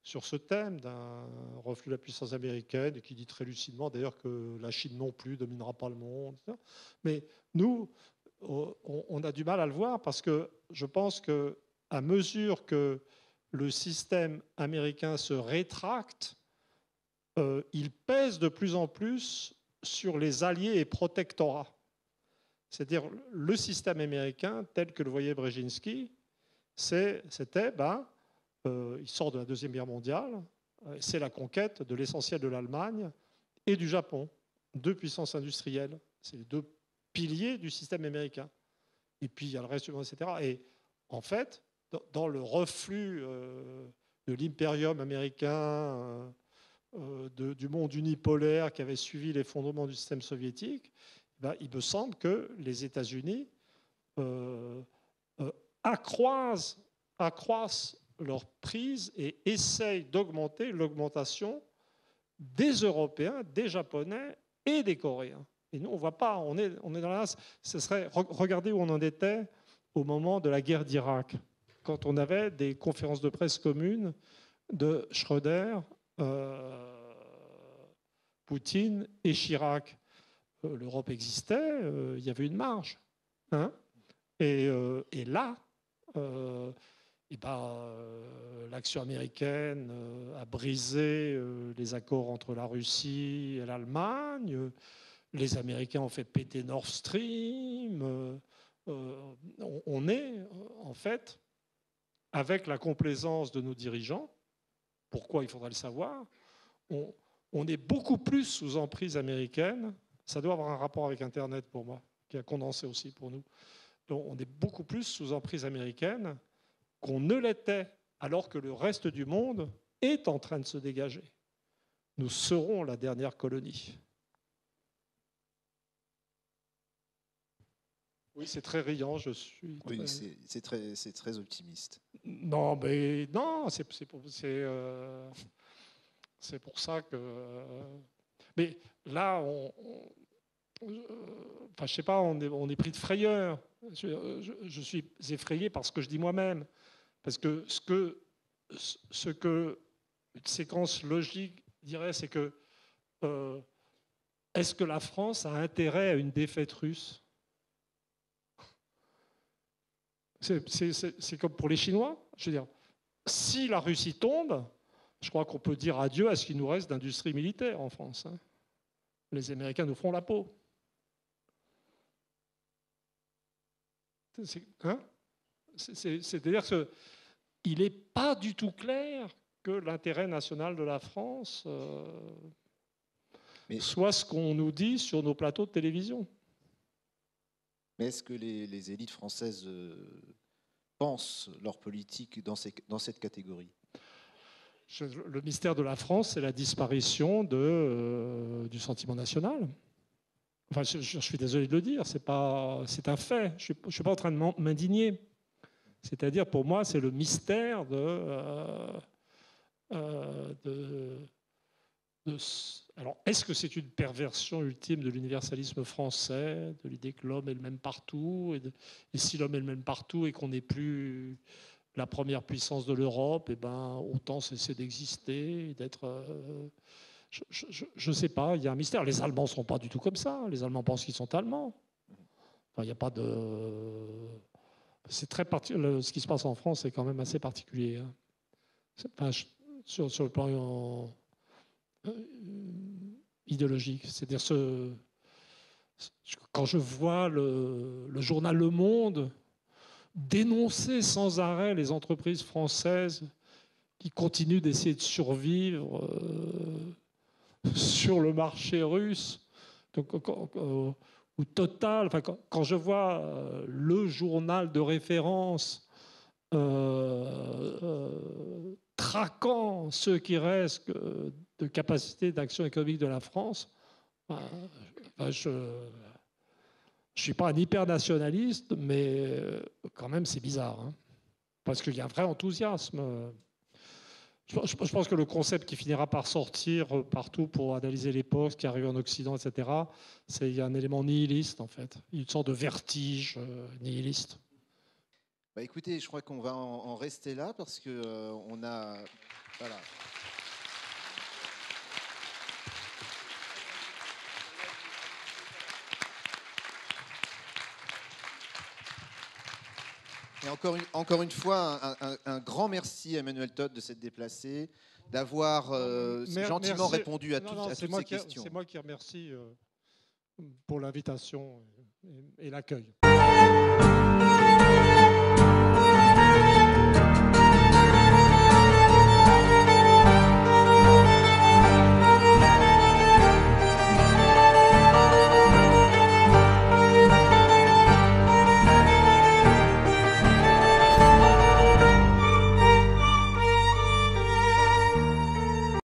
sur ce thème d'un reflux de la puissance américaine, et qui dit très lucidement d'ailleurs que la Chine non plus dominera pas le monde. Mais nous, on a du mal à le voir parce que je pense qu'à mesure que le système américain se rétracte, il pèse de plus en plus sur les alliés et protectorats. C'est-à-dire le système américain, tel que le voyait Brzezinski, c'était, il sort de la Deuxième Guerre mondiale, c'est la conquête de l'essentiel de l'Allemagne et du Japon, deux puissances industrielles. C'est les deux piliers du système américain. Et puis il y a le reste du monde, etc. Et en fait, dans le reflux de l'impérium américain, du monde unipolaire qui avait suivi l'effondrement du système soviétique, il me semble que les États-Unis accroissent leur prise et essayent d'augmenter l'augmentation des Européens, des Japonais et des Coréens. Et nous, on ne voit pas, on est dans la... Ce serait, regardez où on en était au moment de la guerre d'Irak, quand on avait des conférences de presse communes de Schröder, Poutine et Chirac. L'Europe existait, il y avait une marge. Hein, et là, l'action américaine a brisé les accords entre la Russie et l'Allemagne. Les Américains ont fait péter Nord Stream. On est, en fait, avec la complaisance de nos dirigeants, pourquoi il faudra le savoir, on est beaucoup plus sous emprise américaine. Ça doit avoir un rapport avec Internet pour moi, qui a condensé aussi pour nous. Donc, on est beaucoup plus sous emprise américaine qu'on ne l'était, alors que le reste du monde est en train de se dégager. Nous serons la dernière colonie. Oui, c'est très riant, je suis... Oui, c'est très optimiste. Non, mais non, c'est pour ça que... Mais là, je sais pas, on est pris de frayeur. Je suis effrayé par ce que je dis moi-même. Parce que ce que une séquence logique dirait, c'est que est-ce que la France a intérêt à une défaite russe ? C'est comme pour les Chinois. Je veux dire, si la Russie tombe, je crois qu'on peut dire adieu à ce qu'il nous reste d'industrie militaire en France. Hein. Les Américains nous feront la peau. C'est-à-dire qu'il n'est pas du tout clair que l'intérêt national de la France soit ce qu'on nous dit sur nos plateaux de télévision. Mais est-ce que les élites françaises pensent leur politique dans cette catégorie ? Le mystère de la France, c'est la disparition du sentiment national. Enfin, je suis désolé de le dire, c'est un fait. Je ne suis pas en train de m'indigner. C'est-à-dire, pour moi, c'est le mystère alors, est-ce que c'est une perversion ultime de l'universalisme français, de l'idée que l'homme est le même partout, et si l'homme est le même partout et qu'on n'est plus la première puissance de l'Europe, eh ben, autant cesser d'exister, d'être... je ne sais pas, il y a un mystère. Les Allemands ne sont pas du tout comme ça. Les Allemands pensent qu'ils sont Allemands. Enfin, il n'y a pas de... C'est très ce qui se passe en France, c'est quand même assez particulier. Hein. Enfin, sur le plan idéologique. C'est-à-dire, quand je vois le journal Le Monde dénoncer sans arrêt les entreprises françaises qui continuent d'essayer de survivre sur le marché russe, donc, ou Total, enfin, quand je vois le journal de référence traquant ceux qui restent de capacité d'action économique de la France, je ne suis pas un hyper-nationaliste, mais quand même c'est bizarre, hein, parce qu'il y a un vrai enthousiasme. Je pense que le concept qui finira par sortir partout pour analyser l'époque, ce qui arrive en Occident, etc., il y a un élément nihiliste, en fait. Une sorte de vertige nihiliste. Bah écoutez, je crois qu'on va en rester là parce que on a... Voilà. Et encore une fois, un grand merci à Emmanuel Todt de s'être déplacé, d'avoir gentiment répondu à toutes ces questions. C'est moi qui remercie pour l'invitation et l'accueil.